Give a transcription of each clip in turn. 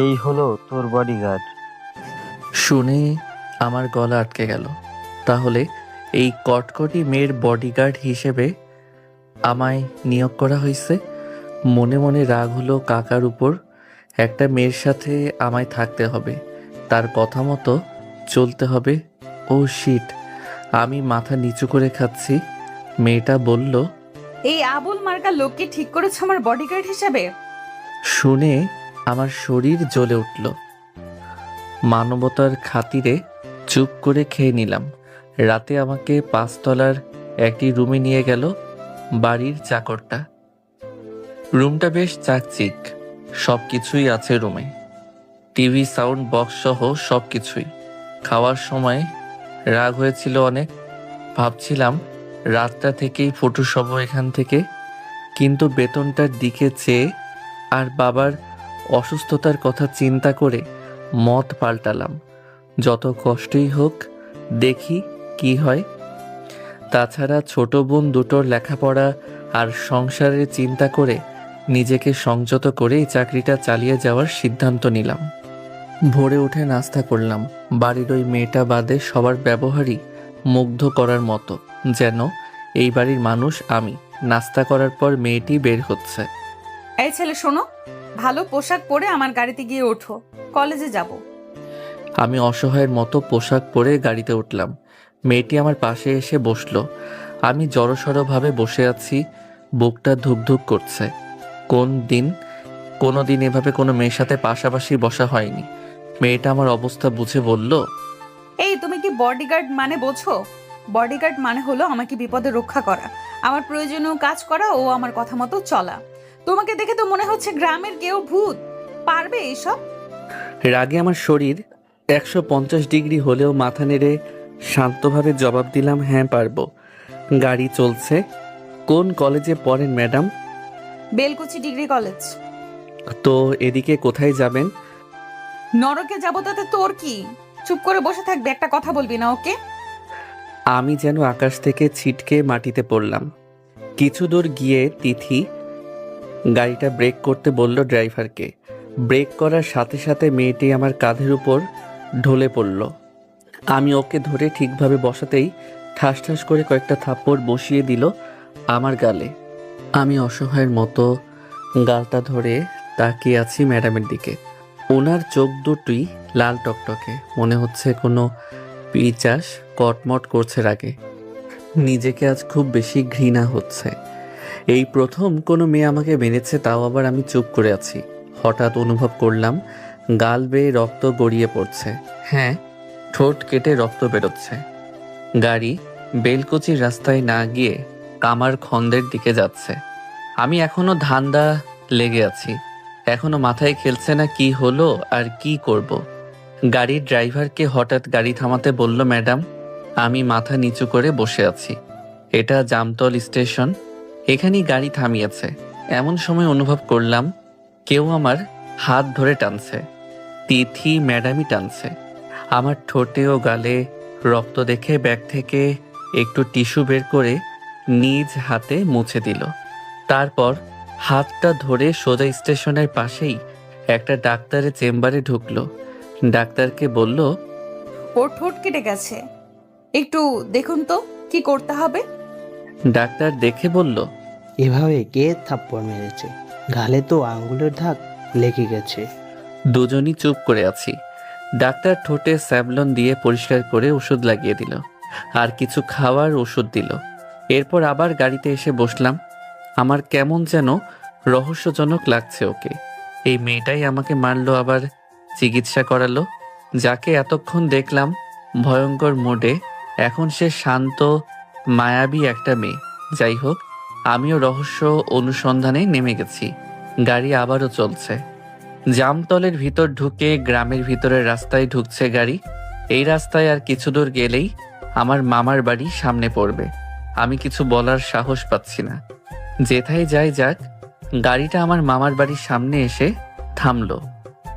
এই হলো তোর বডিগার্ড। শুনে আমার গলা আটকে গেল। তাহলে এই কটকটি মেয়ের বডিগার্ড হিসেবে আমায় নিয়োগ করা হয়েছে। মনে মনে রাগ হলো কাকার উপর। একটা মেয়ের সাথে আমায় থাকতে হবে, তার কথা মতো চলতে হবে। ও শিট, আমি মাথা নিচু করে খাচ্ছি। মেয়েটা বলল, এই আবুল মার্কা লোককে ঠিক করেছো আমার বডিগার্ড হিসেবে? শুনে আমার শরীর জ্বলে উঠল। মানবতার খাতিরে চুপ করে খেয়ে নিলাম। রাতে আমাকে 5 তলার একটি রুমে নিয়ে গেল বাড়ির চাকরটা। রুমটা বেশ চাকচিক, সব কিছুই আছে রুমে, টিভি, সাউন্ড বক্স সহ সব কিছুই। খাওয়ার সময় রাগ হয়েছিল অনেক। ভাবছিলাম রাতটা থেকেই ফটো সব এখান থেকে, কিন্তু বেতনটার দিকে চেয়ে আর বাবার অসুস্থতার কথা চিন্তা করে মত পাল্টালাম। যত কষ্টই হোক, দেখি কি হয়। তাছাড়া ছোট বোন দুটোর লেখাপড়া আর সংসারের চিন্তা করে নিজেকে সংযত করে এই চাকরিটা চালিয়ে যাওয়ার সিদ্ধান্ত নিলাম। ভোরে উঠে নাস্তা করলাম। বাড়ির ওই মেয়েটা বাদে সবার ব্যবহারই মুগ্ধ করার মতো, যেন এই বাড়ির মানুষ আমি। নাস্তা করার পর মেয়েটি বের হচ্ছে। এই ছেলে শোনো, ভালো পোশাক পরে আমার গাড়িতে গিয়ে ওঠো, কলেজে যাব। আমি অসহায়ের মতো পোশাক পরে গাড়িতে উঠলাম। মেয়েটি আমার পাশে এসে বসলো। আমি জড়সড়ভাবে বসে আছি, বুকটা ধুকধুক করছে। কোনো দিন এভাবে কোনো মেয়ের সাথে পাশাপাশি বসা হয়নি। মেয়েটা আমার অবস্থা বুঝে বলল, এই তুমি কি বডিগার্ড মানে বোঝো? বডিগার্ড মানে হলো আমাকে বিপদে রক্ষা করা, আমার প্রয়োজনীয় কাজ করা ও আমার কথা মতো চলা। তোমাকে দেখে তো মনে হচ্ছে গ্রামের কেউ ভূত, পারবে এইসব? রাগে আমার শরীর 150 ডিগ্রি হলেও মাথা নেড়ে শান্তভাবে জবাব দিলাম, হ্যাঁ পারবো। গাড়ি চলছে। কোন কলেজে পড়েন ম্যাডাম? Belkuchi degree college. তো এদিকে কোথায় যাবেন? নরকে যাব, তাতে তোর কি? চুপ করে বসে থাকবে, একটা কথা বলবি না, ওকে? আমি যেন আকাশ থেকে ছিটকে মাটিতে পড়লাম। কিছু দূর গিয়ে তিথি গাড়িটা ব্রেক করতে বলল ড্রাইভারকে। ব্রেক করার সাথে সাথে মেয়েটি আমার কাঁধের উপর ঢলে পড়ল। আমি ওকে ধরে ঠিকভাবে বসাতেই ঠাস ঠাস করে কয়েকটা থাপ্পড় বসিয়ে দিল আমার গালে। আমি অসহায়ের মতো গালটা ধরে তাকিয়ে আছি ম্যাডামের দিকে। ওনার চোখ দুটোই লাল টকটকে, মনে হচ্ছে কোনো পিচাস কটমট করছে রাগে। নিজেকে আজ খুব বেশি ঘৃণা হচ্ছে। এই প্রথম কোনো মেয়ে আমাকে মেরেছে, তাও আবার আমি চুপ করে আছি। হঠাৎ অনুভব করলাম গাল বেয়ে রক্ত গড়িয়ে পড়ছে। হ্যাঁ, ঠোঁট কেটে রক্ত বেরোচ্ছে। গাড়ি বেলকুচির রাস্তায় না গিয়ে কামার খন্দের দিকে যাচ্ছে। আমি এখনো ধান্দা লেগে আছি, এখনো মাথায় খেলছে না কি হলো আর কি করব। গাড়ির ড্রাইভারকে হঠাৎ গাড়ি থামাতে বলল, ম্যাডাম, আমি মাথা নিচু করে বসে আছি, এটা জামতল স্টেশন, এখানেই গাড়ি থামিয়েছে। এমন সময় অনুভব করলাম কেউ আমার হাত ধরে টানছে। তিথি ম্যাডামই টানছে। আমার ঠোঁটে ও গালে রক্ত দেখে ব্যাগ থেকে একটু টিস্যু বের করে নিজ হাতে মুছে দিল। তারপর হাতটা ধরে সোজা স্টেশনের পাশেই একটা ডাক্তারের চেম্বারে ঢুকলো। ডাক্তারকে বলল, ওর ঠোঁট কেটে গেছে, একটু দেখুন তো কি করতে হবে। ডাক্তার দেখে বলল, এভাবে কে থাপ্পড় মেরেছে? গালে তো আঙ্গুলের দাগ লেগে গেছে। দুজনই চুপ করে আছি। ডাক্তার ঠোঁটে স্যাভলন দিয়ে পরিষ্কার করে ওষুধ লাগিয়ে দিল, আর কিছু খাওয়ার ওষুধ দিল। এরপর আবার গাড়িতে এসে বসলাম। আমার কেমন যেন রহস্যজনক লাগছে ওকে। এই মেয়েটাই আমাকে মারলো, আবার চিকিৎসা করালো। যাকে এতক্ষণ দেখলাম ভয়ঙ্কর মোডে, এখন সে শান্ত মায়াবী একটা মেয়ে। যাই হোক, আমিও রহস্য অনুসন্ধানে নেমে গেছি। গাড়ি আবারও চলছে। জামতলের ভিতর ঢুকে গ্রামের ভিতরের রাস্তায় ঢুকছে গাড়ি। এই রাস্তায় আর কিছু দূর গেলেই আমার মামার বাড়ি সামনে পড়বে। আমি কিছু বলার সাহস পাচ্ছি না। যেথায় যাই যাক, গাড়িটা আমার মামার বাড়ির সামনে এসে থামলো।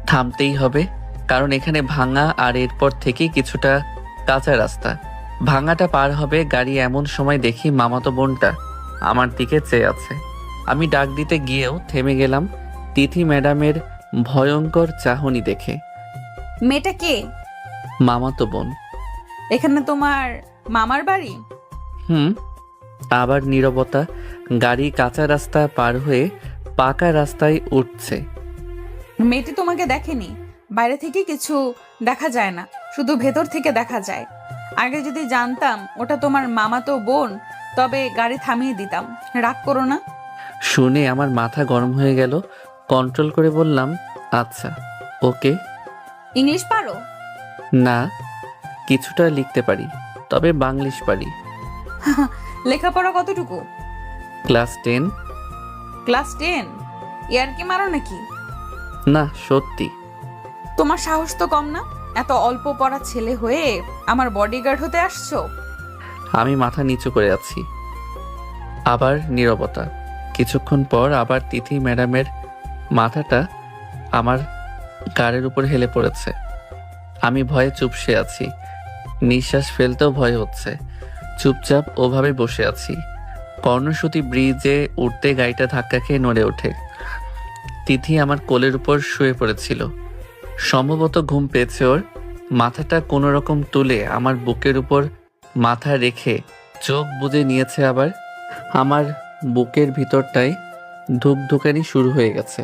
থামতেই হবে, কারণ এখানে ভাঙা, আর এরপর থেকেই কিছুটা কাঁচা রাস্তা। ভাঙাটা পার হবে গাড়ি, এমন সময় দেখি মামাতো বোনটা আমার দিকে চেয়ে আছে। আমি ডাক দিতে গিয়েও থেমে গেলাম তিথি ম্যাডামের ভয়ঙ্কর চাহনি দেখে। মেয়েটা কে? মামাতো বোন। এখানে তোমার মামার বাড়ি? হুম। আবার নীরবতা। গাড়ি কাঁচা রাস্তা পার হয়ে পাকা রাস্তায় উঠছে। মেয়েটি তোমাকে দেখেনি? বাইরে থেকে কিছু দেখা যায় না, শুধু ভেতর থেকে দেখা যায়। আগে যদি জানতাম ওটা তোমার মামাতো বোন, তবে গাড়ি থামিয়ে দিতাম। রাগ করো না। শুনে আমার মাথা গরম হয়ে গেল। কন্ট্রোল করে বললাম, আচ্ছা, ওকে। ইংলিশ পারো? না, কিছুটা লিখতে পারি, তবে বাংলিশ পারি। লেখাপড়া কতটুকু? ক্লাস 10। ক্লাস 10? ইয়ার কি মারো নাকি? না, সত্যি। তোমার সাহস তো কম না, এত অল্প পড়া ছেলে হয়ে আমার বডিগার্ড হতে আসছো। আমি মাথা নিচু করে আছি। আবার নীরবতা। কিছুক্ষণ পর আবার তিথি ম্যাডামের মাথাটা আমার গাড়ির উপর হেলে পড়েছে। আমি ভয়ে চুপসে আছি, নিঃশ্বাস ফেলতেও ভয় হচ্ছে। চুপচাপ ওভাবে বসে আছি। কর্ণসূতি ব্রিজে উঠতে গাড়িটা ধাক্কা খেয়ে নড়ে ওঠে। তিথি আমার কোলের উপর শুয়ে পড়েছিল। সম্ভবত ঘুম পেয়েছে ওর। মাথাটা কোনো রকম তুলে আমার বুকের উপর মাথা রেখে চোখ বুজে নিয়েছে। আবার আমার বুকের ভিতরটায় ধুকধুকানি শুরু হয়ে গেছে।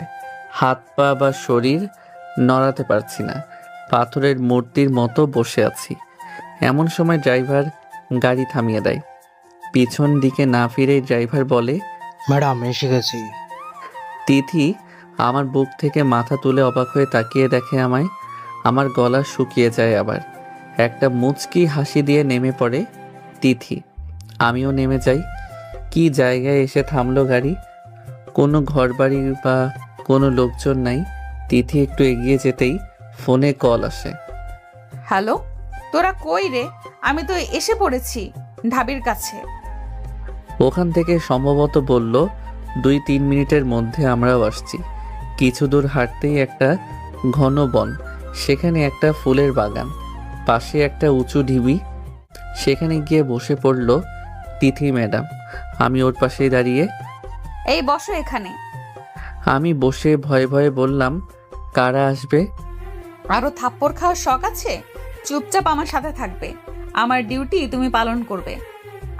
হাত পা বা শরীর নড়াতে পারছি না, পাথরের মূর্তির মতো বসে আছি। এমন সময় ড্রাইভার গাড়ি থামিয়ে দেয়। পিছন দিকে না ফিরে ড্রাইভার বলে, ম্যাডাম এসে গেছি। তিথি আমার বুক থেকে মাথা তুলে অবাক হয়ে তাকিয়ে দেখে আমায়। আমার গলা শুকিয়ে যায়। আবার একটা মুচকি হাসি দিয়ে নেমে পড়ে তিথি। আমিও নেমে যাই। কি জায়গায় এসে থামলো গাড়ি। কোনো ঘরবাড়ি বা কোনো লোকজন নাই। তিথি একটু এগিয়ে যেতেই ফোনে কল আসে। হ্যালো, তোরা কই রে? আমি তো এসে পড়েছি ঢাবির কাছে। ওখান থেকে সম্ভবত বলল 2-3 মিনিটের মধ্যে আমরাও আসছি। কিছু দূর হাঁটতেই একটা ঘন বন, সেখানে একটা ফুলের বাগান, পাশে একটা উঁচু ঢিবি। সেখানে গিয়ে বসে পড়ল তিথি ম্যাডাম। আমি ওর পাশেই দাঁড়িয়ে। এই বসো এখানে। আমি বসে ভয়ে ভয়ে বললাম, কারা আসবে? আরো থাপ্পড় খাওয়ার শখ আছে? চুপচাপ আমার সাথে থাকবে। আমার ডিউটি তুমি পালন করবে।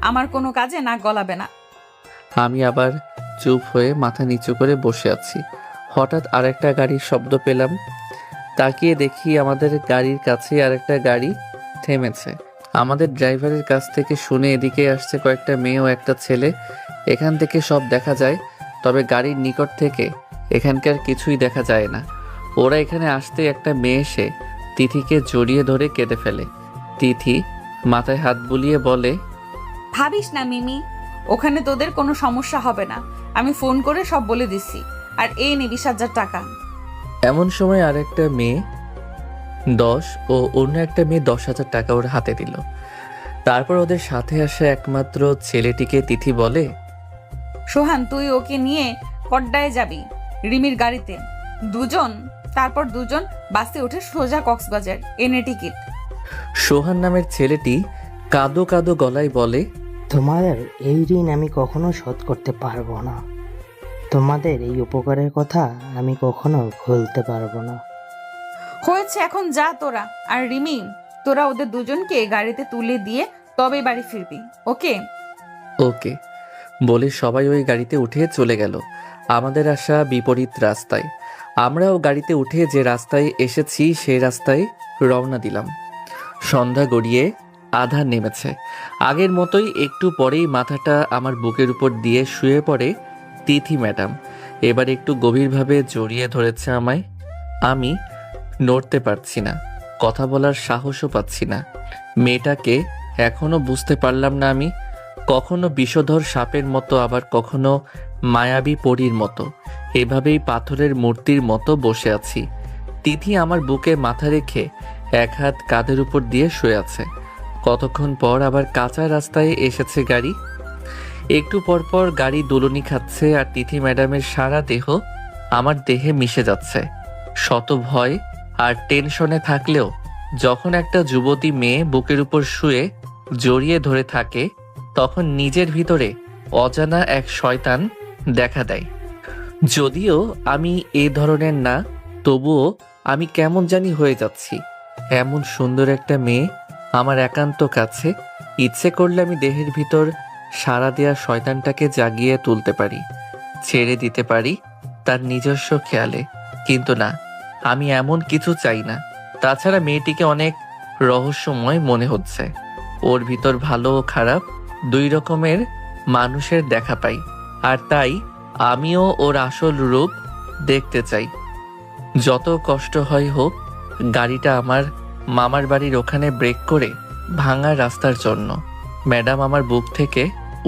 আমার কোনো কাজে নাক গলাবে না। আমি আবার চুপ হয়ে মাথা নিচু করে বসে আছি। হঠাৎ আরেকটা গাড়ির শব্দ পেলাম। তাকিয়ে দেখি আমাদের গাড়ির কাছে আরেকটা গাড়ি থেমেছে। আমাদের ড্রাইভারের কাছ থেকে শুনে এদিকে আসছে কয়েকটা মেয়ে ও একটা ছেলে। এখান থেকে সব দেখা যায়, তবে গাড়ির নিকট থেকে এখানকার কিছুই দেখা যায় না। ওরা এখানে আসতে একটা মেয়ে এসে তিথিকে জড়িয়ে ধরে কেঁদে ফেলে। তিথি মাথায় হাত বুলিয়ে বলে, ভাবিস না মিমি, ওখানে তোদের কোনো সমস্যা হবে না। আমি ফোন করে সব বলে দিছি। আর এই নে 20,000 টাকা। এমন সময় আরেকটা মেয়ে 10 ও অন্য একটা মেয়ে 10,000 টাকা ওর হাতে দিল। তারপর ওদের সাথে আসা একমাত্র ছেলেটিকে তিথি বলে, সোহান, তুই ওকে নিয়ে কড্ডায় যাবি রিমির গাড়িতে। তারপর দুজন বাসে উঠে সোজা কক্সবাজার। এনে টিকিট। সোহান নামের ছেলেটি কাঁদো কাঁদো গলায় বলে, তোমাদের এই ঋণ আমি কখনো শোধ করতে পারবো না। তোমাদের এই উপকারের কথা আমি কখনো ভুলতে পারবো না। হয়েছে, এখন যা তোরা। আর রিমি, তোরা ওদের দুজনকে গাড়িতে তুলে দিয়ে তবে বাড়ি ফিরবি, ওকে? ওকে বলে সবাই ওই গাড়িতে উঠে চলে গেল আমাদের আসা বিপরীত রাস্তায়। আমরাও গাড়িতে উঠে যে রাস্তায় এসেছি সেই রাস্তায় রওনা দিলাম। সন্ধ্যা গড়িয়ে আধার নেমেছে। আগের মতোই একটু পরেই মাথাটা আমার বুকের উপর দিয়ে শুয়ে পড়ে তিথি ম্যাডাম। এবার একটু গভীরভাবে জড়িয়ে ধরেছে আমায়। আমি নড়তে পারছি না, কথা বলার সাহসও পাচ্ছি না। মেয়েটাকে এখনো বুঝতে পারলাম না আমি। কখনো বিষধর সাপের মতো, আবার কখনো মায়াবী পরীর মতো। এভাবেই পাথরের মূর্তির মতো বসে আছি। তিথি আমার বুকে মাথা রেখে এক হাত কাঁধের উপর দিয়ে শুয়ে আছে। কতক্ষণ পর আবার কাঁচা রাস্তায় এসেছে গাড়ি। একটু পর পর গাড়ি দোলনি খাচ্ছে আর তিথি ম্যাডামের সারা দেহ আমার দেহে মিশে যাচ্ছে। শত ভয় আর টেনশনে থাকলেও যখন একটা যুবতী মেয়ে বুকের উপর শুয়ে জড়িয়ে ধরে থাকে, তখন নিজের ভিতরে অজানা এক শয়তান দেখা দেয়। যদিও আমি এই ধরনের না, তবুও আমি কেমন জানি হয়ে যাচ্ছি। এমন সুন্দর একটা মেয়ে আমার একান্ত কাছে, ইচ্ছে করলে আমি দেহের ভিতর সাড়া দেওয়া শয়তানটাকে জাগিয়ে তুলতে পারি, ছেড়ে দিতে পারি তার নিজস্ব খেয়ালে। কিন্তু না, আমি এমন কিছু চাই না। তাছাড়া মেয়েটিকে অনেক রহস্যময় মনে হচ্ছে। ওর ভিতর ভালো ও খারাপ দুই রকমের মানুষের দেখা পাই, আর তাই আমিও ওর আসল রূপ দেখতে চাই। যত কষ্ট হয় হোক, গাড়িটা আমার মামার বাড়ির ওখানে ব্রেক করে ভাঙা রাস্তার জন্য ম্যাডাম আমার বুক থেকে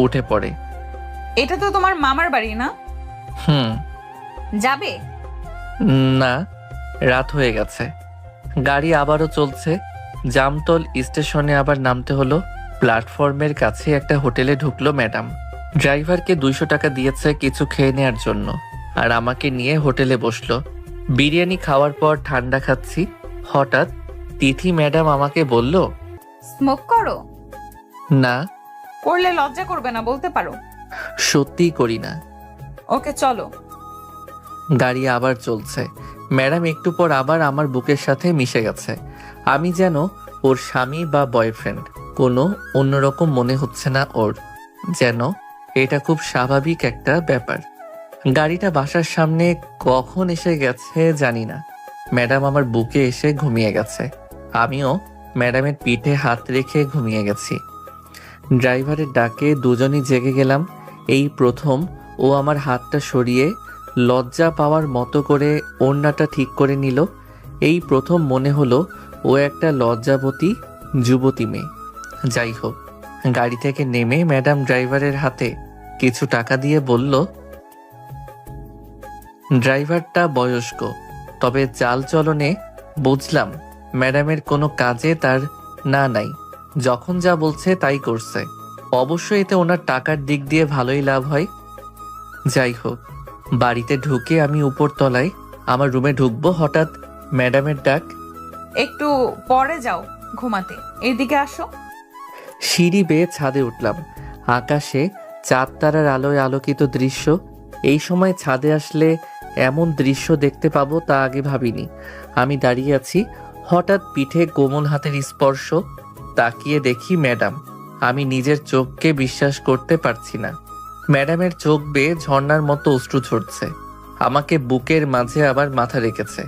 উঠে পড়ে। এটা তো তোমার মামার বাড়ি না? হুম। যাবে? না, রাত হয়ে গেছে। গাড়ি আবারও চলছে। জামতল স্টেশনে আবার নামতে হলো। প্ল্যাটফর্মের কাছে একটা হোটেলে ঢুকলো ম্যাডাম। ড্রাইভারকে 200 টাকা দিয়েছে কিছু খেয়ে নেওয়ার জন্য, আর আমাকে নিয়ে হোটেলে বসলো। বিরিয়ানি খাওয়ার পর ঠান্ডা খাচ্ছি। হঠাৎ তিথি ম্যাডাম আমাকে বলল, স্মোক করো? না। করলে লজ্জা করবে না, বলতে পারো। সত্যিই করি না। ওকে চলো। গাড়ি আবার চলছে। ম্যাডাম একটু পর আবার আমার বুকের সাথে মিশে গেছে। আমি যেন ওর স্বামী বা বয়ফ্রেন্ড। কোনো অন্যরকম মনে হচ্ছে না ওর, যেন এটা খুব স্বাভাবিক একটা ব্যাপার। গাড়িটা বাসার সামনে কখন এসে গেছে জানি না। ম্যাডাম আমার বুকে এসে ঘুমিয়ে গেছে। আমিও ম্যাডামের পিঠে হাত রেখে ঘুমিয়ে গেছি। ড্রাইভারের ডাকে দুজনই জেগে গেলাম। এই প্রথম ও আমার হাতটা সরিয়ে লজ্জা পাওয়ার মতো করে ওড়নাটা ঠিক করে নিল। এই প্রথম মনে হলো ও একটা লজ্জাবতী যুবতী মেয়ে। যাই হোক, গাড়ি থেকে নেমে ম্যাডাম ড্রাইভারের হাতে কিছু টাকা দিয়ে বলল, ড্রাইভারটা বয়স্ক, তবে চাল চলনে বুঝলাম ম্যাডামের কোনো কাজে তার না নাই। যখন যা বলছে তাই করছে। অবশ্যই এতে ওনার টাকার দিক দিয়ে ভালোই লাভ হয়। যাই হোক, বাড়িতে ঢুকে আমি উপর তলায় আমার রুমে ঢুকবো, হঠাৎ ম্যাডামের ডাক, একটু পরে যাও ঘুমাতে, এদিকে আসো। সিঁড়ি বেয়ে ছাদে উঠলাম। আকাশে চাঁদ তারার আলোয় আলোকিত দৃশ্য। এই সময় ছাদে আসলে এমন দৃশ্য দেখতে পাবো তা আগে ভাবিনি। আমি দাঁড়িয়ে আছি, হঠাৎ পিঠে কোমল হাতের স্পর্শ। তাকিয়ে দেখি ম্যাডাম। আমি নিজের চোখকে বিশ্বাস করতে পারছি না। ম্যাডামের চোখ বেয়ে ঝর্ণার মতো অশ্রু ঝরছে। আমাকে বুকের মাঝে আবার মাথা রেখেছে।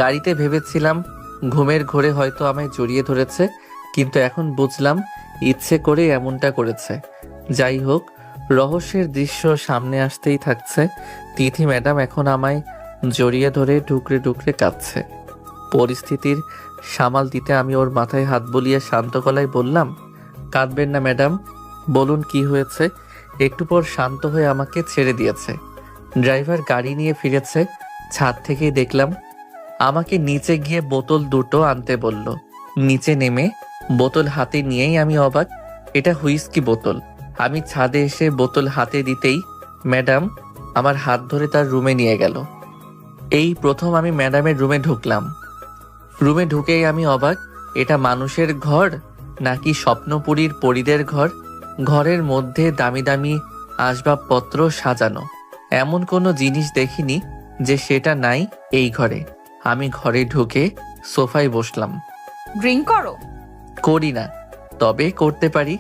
গাড়িতে ভেবেছিলাম ঘুমের ঘোরে হয়তো আমায় জড়িয়ে ধরেছে, কিন্তু এখন বুঝলাম ইচ্ছে করে এমনটা করেছে। যাই হোক, রহস্যের দৃশ্য সামনে আসতেই থাকছে। তিথি ম্যাডাম এখন আমায় জড়িয়ে ধরে টুকরে টুকরে কাঁদছে। পরিস্থিতির সামাল দিতে আমি ওর মাথায় হাত বুলিয়ে শান্ত গলায় বললাম, কাঁদবেন না ম্যাডাম, বলুন কি হয়েছে। একটু পর শান্ত হয়ে আমাকে ছেড়ে দিয়েছে। ড্রাইভার গাড়ি নিয়ে ফিরেছে। ছাদ থেকেই দেখলাম। আমাকে নিচে গিয়ে বোতল দুটো আনতে বলল। নিচে নেমে বোতল হাতে নিয়েই আমি অবাক, এটা হুইস্কি বোতল। আমি ছাদে এসে বোতল হাতে দিতেই ম্যাডাম আমার হাত ধরে তার রুমে নিয়ে গেল। এই প্রথম আমি ম্যাডামের রুমে ঢুকলাম। রুমে ঢুকেই আমি অবাক, এটা মানুষের ঘর নাকি স্বপ্নপুরীর পরীদের ঘর। ঘরের মধ্যে দামি দামি আসবাবপত্র সাজানো, এমন কোনো জিনিস দেখিনি যে সেটা নাই এই ঘরে। আমি ঘরে ঢুকে সোফায় বসলাম। ড্রিঙ্ক করো? করি না, তবে করতে পারি।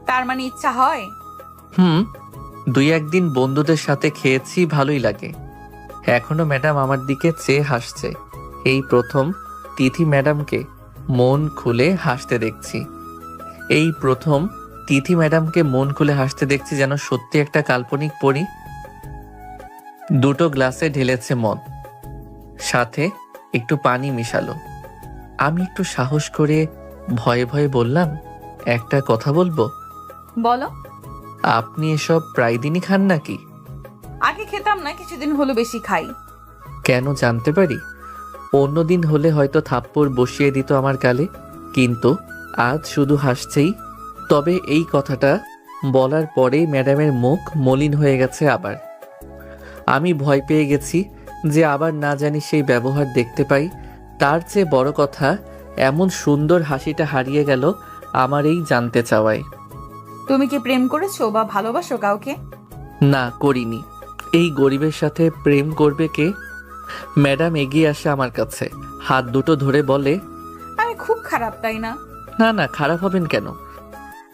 তার মানে ইচ্ছা হয়? হুম, 2-1 দিন বন্ধুদের সাথে খেয়েছি, ভালোই লাগে। এখনো ম্যাডাম আমার দিকে চেয়ে হাসছে। এই প্রথম তিথি ম্যাডামকে মন খুলে হাসতে দেখছি। এই প্রথম তিথি ম্যাডামকে মন খুলে হাসতে দেখছি, যেন সত্যি একটা কাল্পনিক পরী। দুটো গ্লাসে ঢেলেছে মদ, সাথে একটু পানি মিশালো। আমি একটু সাহস করে ভয়ে ভয়ে বললাম, একটা কথা বলবো? বলো। আপনি এসব প্রায় দিনই খান নাকি? আগে খেতাম না, কিছুদিন হলো বেশি খাই। কেন জানতে পারি? অন্যদিন হলে হয়তো থাপ্পড় বসিয়ে দিত আমার গালে, কিন্তু আজ শুধু হাসছেই। তবে এই কথাটা বলার পরেই ম্যাডামের মুখ মলিন হয়ে গেছে আবার। আমি ভয় পেয়ে গেছি যে আবার না জানি সেই ব্যবহার দেখতে পাই। তার চেয়ে বড় কথা, এমন সুন্দর হাসিটা হারিয়ে গেল আমার এই জানতে চাওয়ায়। তুমি কি প্রেম করেছো বা ভালোবাসো কাউকে? না, করিনি। এই গরিবের সাথে প্রেম করবে কে? ম্যাডাম এগিয়ে আসে আমার কাছে, হাত দুটো ধরে বলে, আমি খুব খারাপ, তাই না? না না, খারাপ হবেন কেন?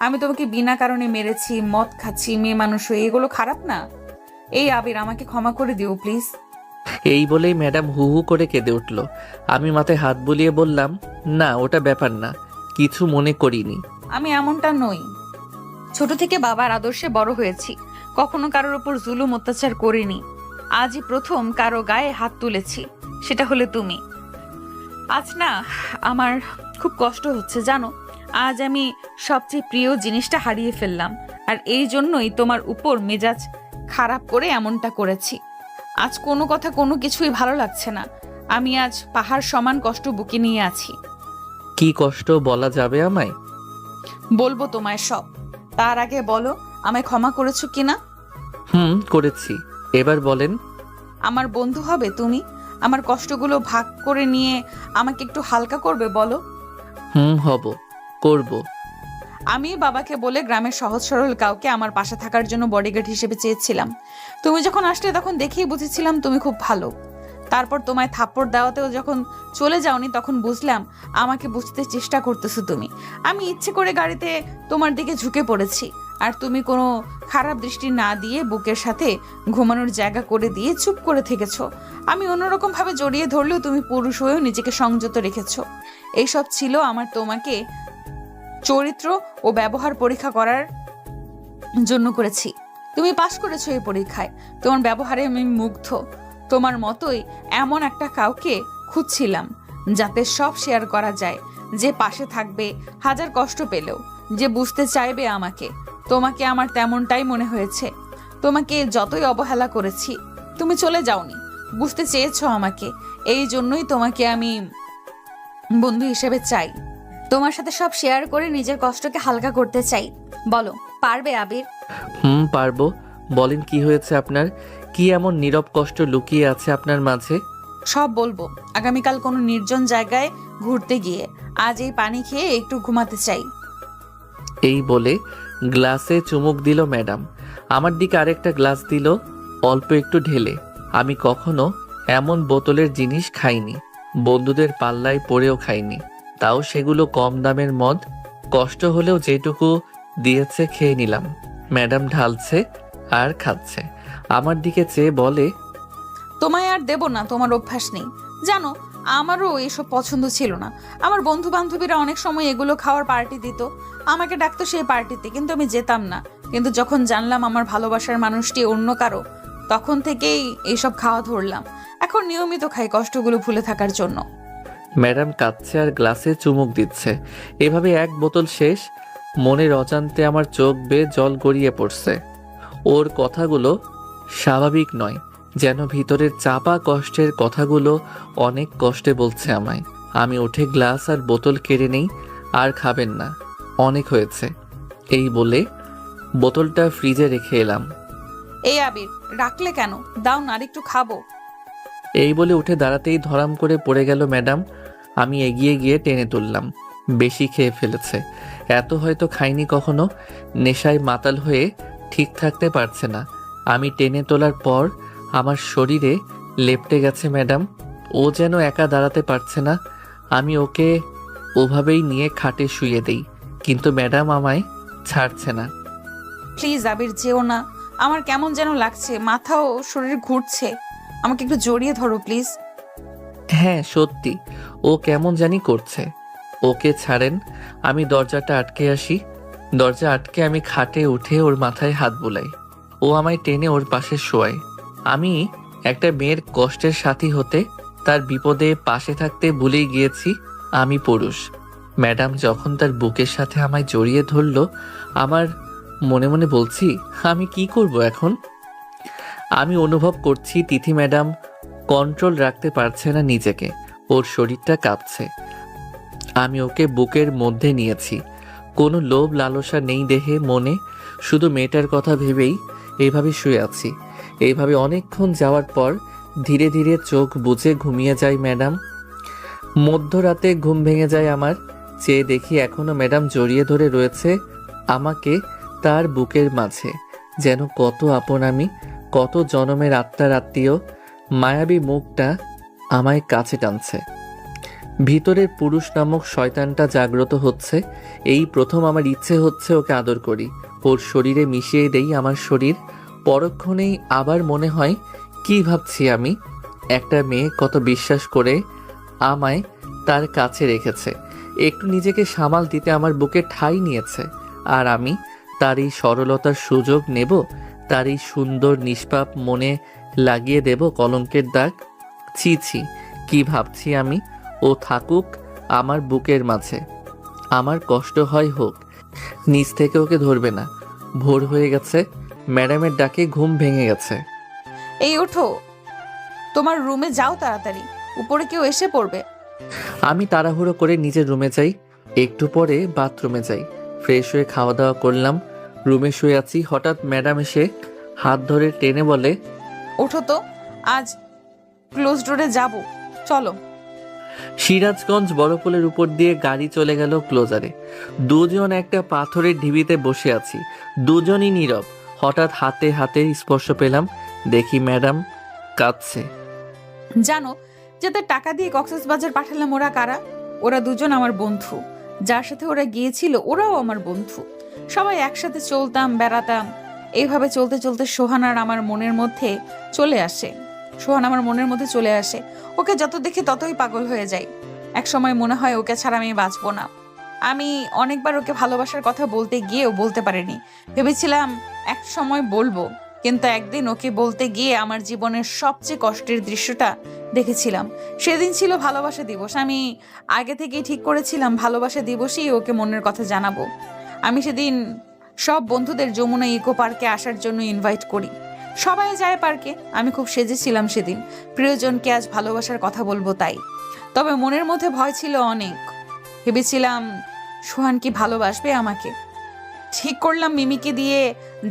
আমি তোমাকে বিনা কারণে মেরেছি, মদ খাচ্ছি, মেয়ে মানুষ হয়ে, এগুলো খারাপ না? এই আবির, আমাকে ক্ষমা করে দিও প্লিজ। এই বলেই ম্যাডাম হু হু করে কেঁদে উঠল। আমি মাথায় হাত বুলিয়ে বললাম, না, ওটা ব্যাপার না, কিছু মনে করিনি। আমি এমনটা নই। ছোট থেকে বাবার আদর্শে বড় হয়েছি, কখনো কারোর উপর জুলুম অত্যাচার করিনি। আজই প্রথম কারো গায়ে হাত তুলেছি, সেটা হলে তুমি। আজ না আমার খুব কষ্ট হচ্ছে জানো। আজ আমি সবচেয়ে প্রিয় জিনিসটা হারিয়ে ফেললাম, আর এই জন্যই তোমার উপর মেজাজ খারাপ করে এমনটা করেছি। আজ কোনো কথা কোনো কিছুই ভালো লাগছে না। আমি আজ পাহাড় সমান কষ্ট বুকে নিয়ে আছি। কি কষ্ট বলা যাবে আমায়? বলবো তোমায় সব। তার আগে বলো, আমায় ক্ষমা করেছো কিনা? করেছি। এবার বলেন। আমার বন্ধু হবে তুমি? আমার কষ্টগুলো ভাগ করে নিয়ে আমাকে একটু হালকা করবে বলো? হব, করব। আমি বাবাকে বলে গ্রামের সহজ সরল কাউকে আমার পাশে থাকার জন্য বডিগার্ড হিসেবে চেয়েছিলাম। তুমি যখন আসলে তখন দেখেই বুঝেছিলাম তুমি খুব ভালো। তারপর তোমায় থাপ্পড় দেওয়াতেও যখন চলে যাওনি তখন বুঝলাম আমাকে বুঝতে চেষ্টা করতেছো তুমি। আমি ইচ্ছে করে গাড়িতে তোমার দিকে ঝুঁকে পড়েছি, আর তুমি কোনো খারাপ দৃষ্টি না দিয়ে বুকের সাথে ঘুমানোর জায়গা করে দিয়ে চুপ করে থেকেছো। আমি অন্যরকম ভাবে জড়িয়ে ধরলেও তুমি পুরুষ হয়েও নিজেকে সংযত রেখেছো। এইসব ছিল আমার তোমাকে চরিত্র ও ব্যবহার পরীক্ষা করার জন্য করেছি। তুমি পাশ করেছো এই পরীক্ষায়। তোমার ব্যবহারে আমি মুগ্ধ। তোমার মতোই এমন একটা কাউকে খুঁজছিলাম যাতে সব শেয়ার করা যায়, যে পাশে থাকবে হাজার কষ্ট পেলেও, যে বুঝতে চাইবে আমাকে। তোমাকে আমার তেমনটাই মনে হয়েছে। তোমাকে যতই অবহেলা করেছি তুমি চলে যাওনি, বুঝতে চেয়েছো আমাকে। এই জন্যই তোমাকে আমি বন্ধু হিসেবে চাই। তোমার সাথে সব শেয়ার করে নিজের কষ্টকে হালকা করতে চাই। বলো, পারবে আবির? পারবো। বলেন, কি হয়েছে আপনার? কি এমন নীরব কষ্ট লুকিয়ে আছে আপনার মাঝে? সব বলবো আগামীকাল কোনো নির্জন জায়গায় ঘুরতে গিয়ে। আজ এই পানি খেয়ে একটু ঘুমাতে চাই। এই বলে গ্লাসে চুমুক দিল ম্যাডাম। আমার দিকে আরেকটা গ্লাস দিল, অল্প একটু ঢেলে। আমি কখনো এমন বোতলের জিনিস খাইনি, বন্ধুদের পাল্লায় পড়েও খাইনি, তাও সেগুলো কম দামের মদ। কষ্ট হলেও যেটুকু দিয়েছে খেয়ে নিলাম। ম্যাডাম ঢালছে আর খাচ্ছে, আমার দিকে চেয়ে বলে, তোমায় আর দেব না, তোমার অভ্যাস নেই। জানো, আমারও এসব পছন্দ ছিল না। আমার বন্ধু বান্ধবীরা অনেক সময় এগুলো খাওয়ার পার্টি দিত, আমাকে ডাকতো সেই পার্টিতে, কিন্তু আমি যেতাম না। কিন্তু যখন জানলাম আমার ভালোবাসার মানুষটি অন্য কারো, তখন থেকেই এইসব খাওয়া ধরলাম। এখন নিয়মিত খাই কষ্টগুলো ভুলে থাকার জন্য। ম্যাডাম কাঁদছে আর গ্লাসে চুমুক দিচ্ছে। এভাবে এক বোতল শেষ। মনের অজান্তে আমার চোখ বেয়ে জল গড়িয়ে পড়ছে। ওর কথাগুলো স্বাভাবিক নয়, যেন ভিতরের চাপা কষ্টের কথাগুলো অনেক কষ্টে বলছে আমায়। আমি উঠে গ্লাস আর বোতল কেড়ে নেই। আর খাবেন না, অনেক হয়েছে। এই বলে বোতলটা ফ্রিজে রেখে এলাম। এই আবির, রাখলে কেন? দাও না, আর একটু খাবো। এই বলে উঠে দাঁড়াতেই ধরাম করে পড়ে গেল ম্যাডাম। আমি এগিয়ে গিয়ে টেনে তুললাম। বেশি খেয়ে ফেলেছে, এত হয়তো খাইনি কখনো। নেশায় মাতাল হয়ে ঠিক থাকতে পারছে না। আমি টেনে তোলার পর আমার শরীরে লেপ্টে গেছে ম্যাডাম। ও যেন একা দাঁড়াতে পারছে না। আমি ওকে ওভাবেই নিয়ে খাটে শুয়ে দেই, কিন্তু ম্যাডাম আমায় ছাড়ছে না। প্লিজ আবির, যেও না। আমার কেমন যেন লাগছে, মাথা ও শরীর ঘুরছে। আমাকে একটু জড়িয়ে ধরো প্লিজ। হ্যাঁ সত্যি, ও কেমন জানি করছে। ওকে ছাড়েন, আমি দরজাটা আটকে আসি। দরজা আটকে আমি খাটে উঠে ওর মাথায় হাত বুলাই। ও আমায় টেনে ওর পাশে শোয়ায়। আমি একটা মেয়ের কষ্টের সাথী হতে, তার বিপদে পাশে থাকতে ভুলেই গিয়েছি আমি পুরুষ। ম্যাডাম যখন তার বুকের সাথে আমায় জড়িয়ে ধরলো, আমার মনে মনে বলছি, আমি কি করব এখন? আমি অনুভব করছি তিথি ম্যাডাম কন্ট্রোল রাখতে পারছে না নিজেকে, ওর শরীরটা কাঁপছে। আমি ওকে বুকের মধ্যে নিয়েছি। কোনো লোভ লালসা নেই দেহে মনে, শুধু মেয়েটার কথা ভেবেই এইভাবে শুয়ে আছি। এইভাবে অনেকক্ষণ যাওয়ার পর ধীরে ধীরে চোখ বুজে ঘুমিয়ে যায় ম্যাডাম। মধ্যরাতে ঘুম ভেঙে যায় আমার। চেয়ে দেখি এখনো ম্যাডাম জড়িয়ে ধরে রয়েছে আমাকে, তার বুকের মাঝে। যেন কত আপন আমি, কত জনমের আত্মার আত্মীয়। মায়াবী মুখটা আমায় কাছে টানছে। ভিতরের পুরুষ নামক শয়তানটা জাগ্রত হচ্ছে। এই প্রথম আমার ইচ্ছে হচ্ছে ওকে আদর করি, ওর শরীরে মিশিয়ে দেই আমার শরীর। পরক্ষণেই আবার মনে হয়, কি ভাবছি আমি? একটা মেয়ে কত বিশ্বাস করে আমায় তার কাছে রেখেছে, একটু নিজেকে সামাল দিতে আমার বুকে ঠাঁই নিয়েছে, আর আমি তার এই সরলতার সুযোগ নেব, তার এই সুন্দর নিষ্পাপ মনে লাগিয়ে দেব কলঙ্কের দাগ। ছি ছি, কি ভাবছি আমি? ও থাকুক আমার বুকের মাঝে, আমার কষ্ট হয় হোক, নিচ থেকে ওকে ধরবে না। ভোর হয়ে গেছে, ম্যাডামের ডাকে ঘুম ভেঙে গেছে। এই ওঠো, তোমার রুমে যাও তাড়াতাড়ি, উপরে কেউ এসে পড়বে। আমি তাড়াহুড়ো করে নিজের রুমে যাই, একটু পরে বাথরুমে যাই, ফ্রেশ হয়ে খাওয়া দাওয়া করলাম, রুমে শুয়ে আছি। হঠাৎ ম্যাডাম এসে হাত ধরে টেনে বলে, ওঠো তো, আজ ক্লোজ ডোরে যাব, চলো। সিরাজগঞ্জ বড়পোলের উপর দিয়ে গাড়ি চলে গেল ক্লোজারে। দুজন একটা পাথরের ঢিবিতে বসে আছি, দুজনই নীরব। হঠাৎ হাতে হাতে স্পর্শ পেলাম, দেখি ম্যাডাম কাঁদছে। জানো, যাদের টাকা দিয়ে কক্সবাজার পাঠালাম ওরা কারা? ওরা দুজন আমার বন্ধু। যার সাথে ওরা গিয়েছিল ওরাও আমার বন্ধু। সবাই একসাথে চলতাম, বেড়াতাম। এইভাবে চলতে চলতে সোহান আমার মনের মধ্যে চলে আসে। ওকে যত দেখি ততই পাগল হয়ে যাই। এক সময় মনে হয় ওকে ছাড়া আমি বাঁচবো না। আমি অনেকবার ওকে ভালোবাসার কথা বলতে গিয়েও বলতে পারিনি। ভেবেছিলাম এক সময় বলবো, কিন্তু একদিন ওকে বলতে গিয়ে আমার জীবনের সবচেয়ে কষ্টের দৃশ্যটা দেখেছিলাম। সেদিন ছিল ভালোবাসা দিবস। আমি আগে থেকেই ঠিক করেছিলাম ভালোবাসা দিবসেই ওকে মনের কথা জানাবো। আমি সেদিন সব বন্ধুদের যমুনা ইকো পার্কে আসার জন্য ইনভাইট করি। সবাই যায় পার্কে, আমি খুব সেজেছিলাম সেদিন। প্রিয়জনকে আজ ভালোবাসার কথা বলবো তাই। তবে মনের মধ্যে ভয় ছিল অনেক। ভেবেছিলাম সোহান কি ভালোবাসবে আমাকে। ঠিক করলাম মিমিকে দিয়ে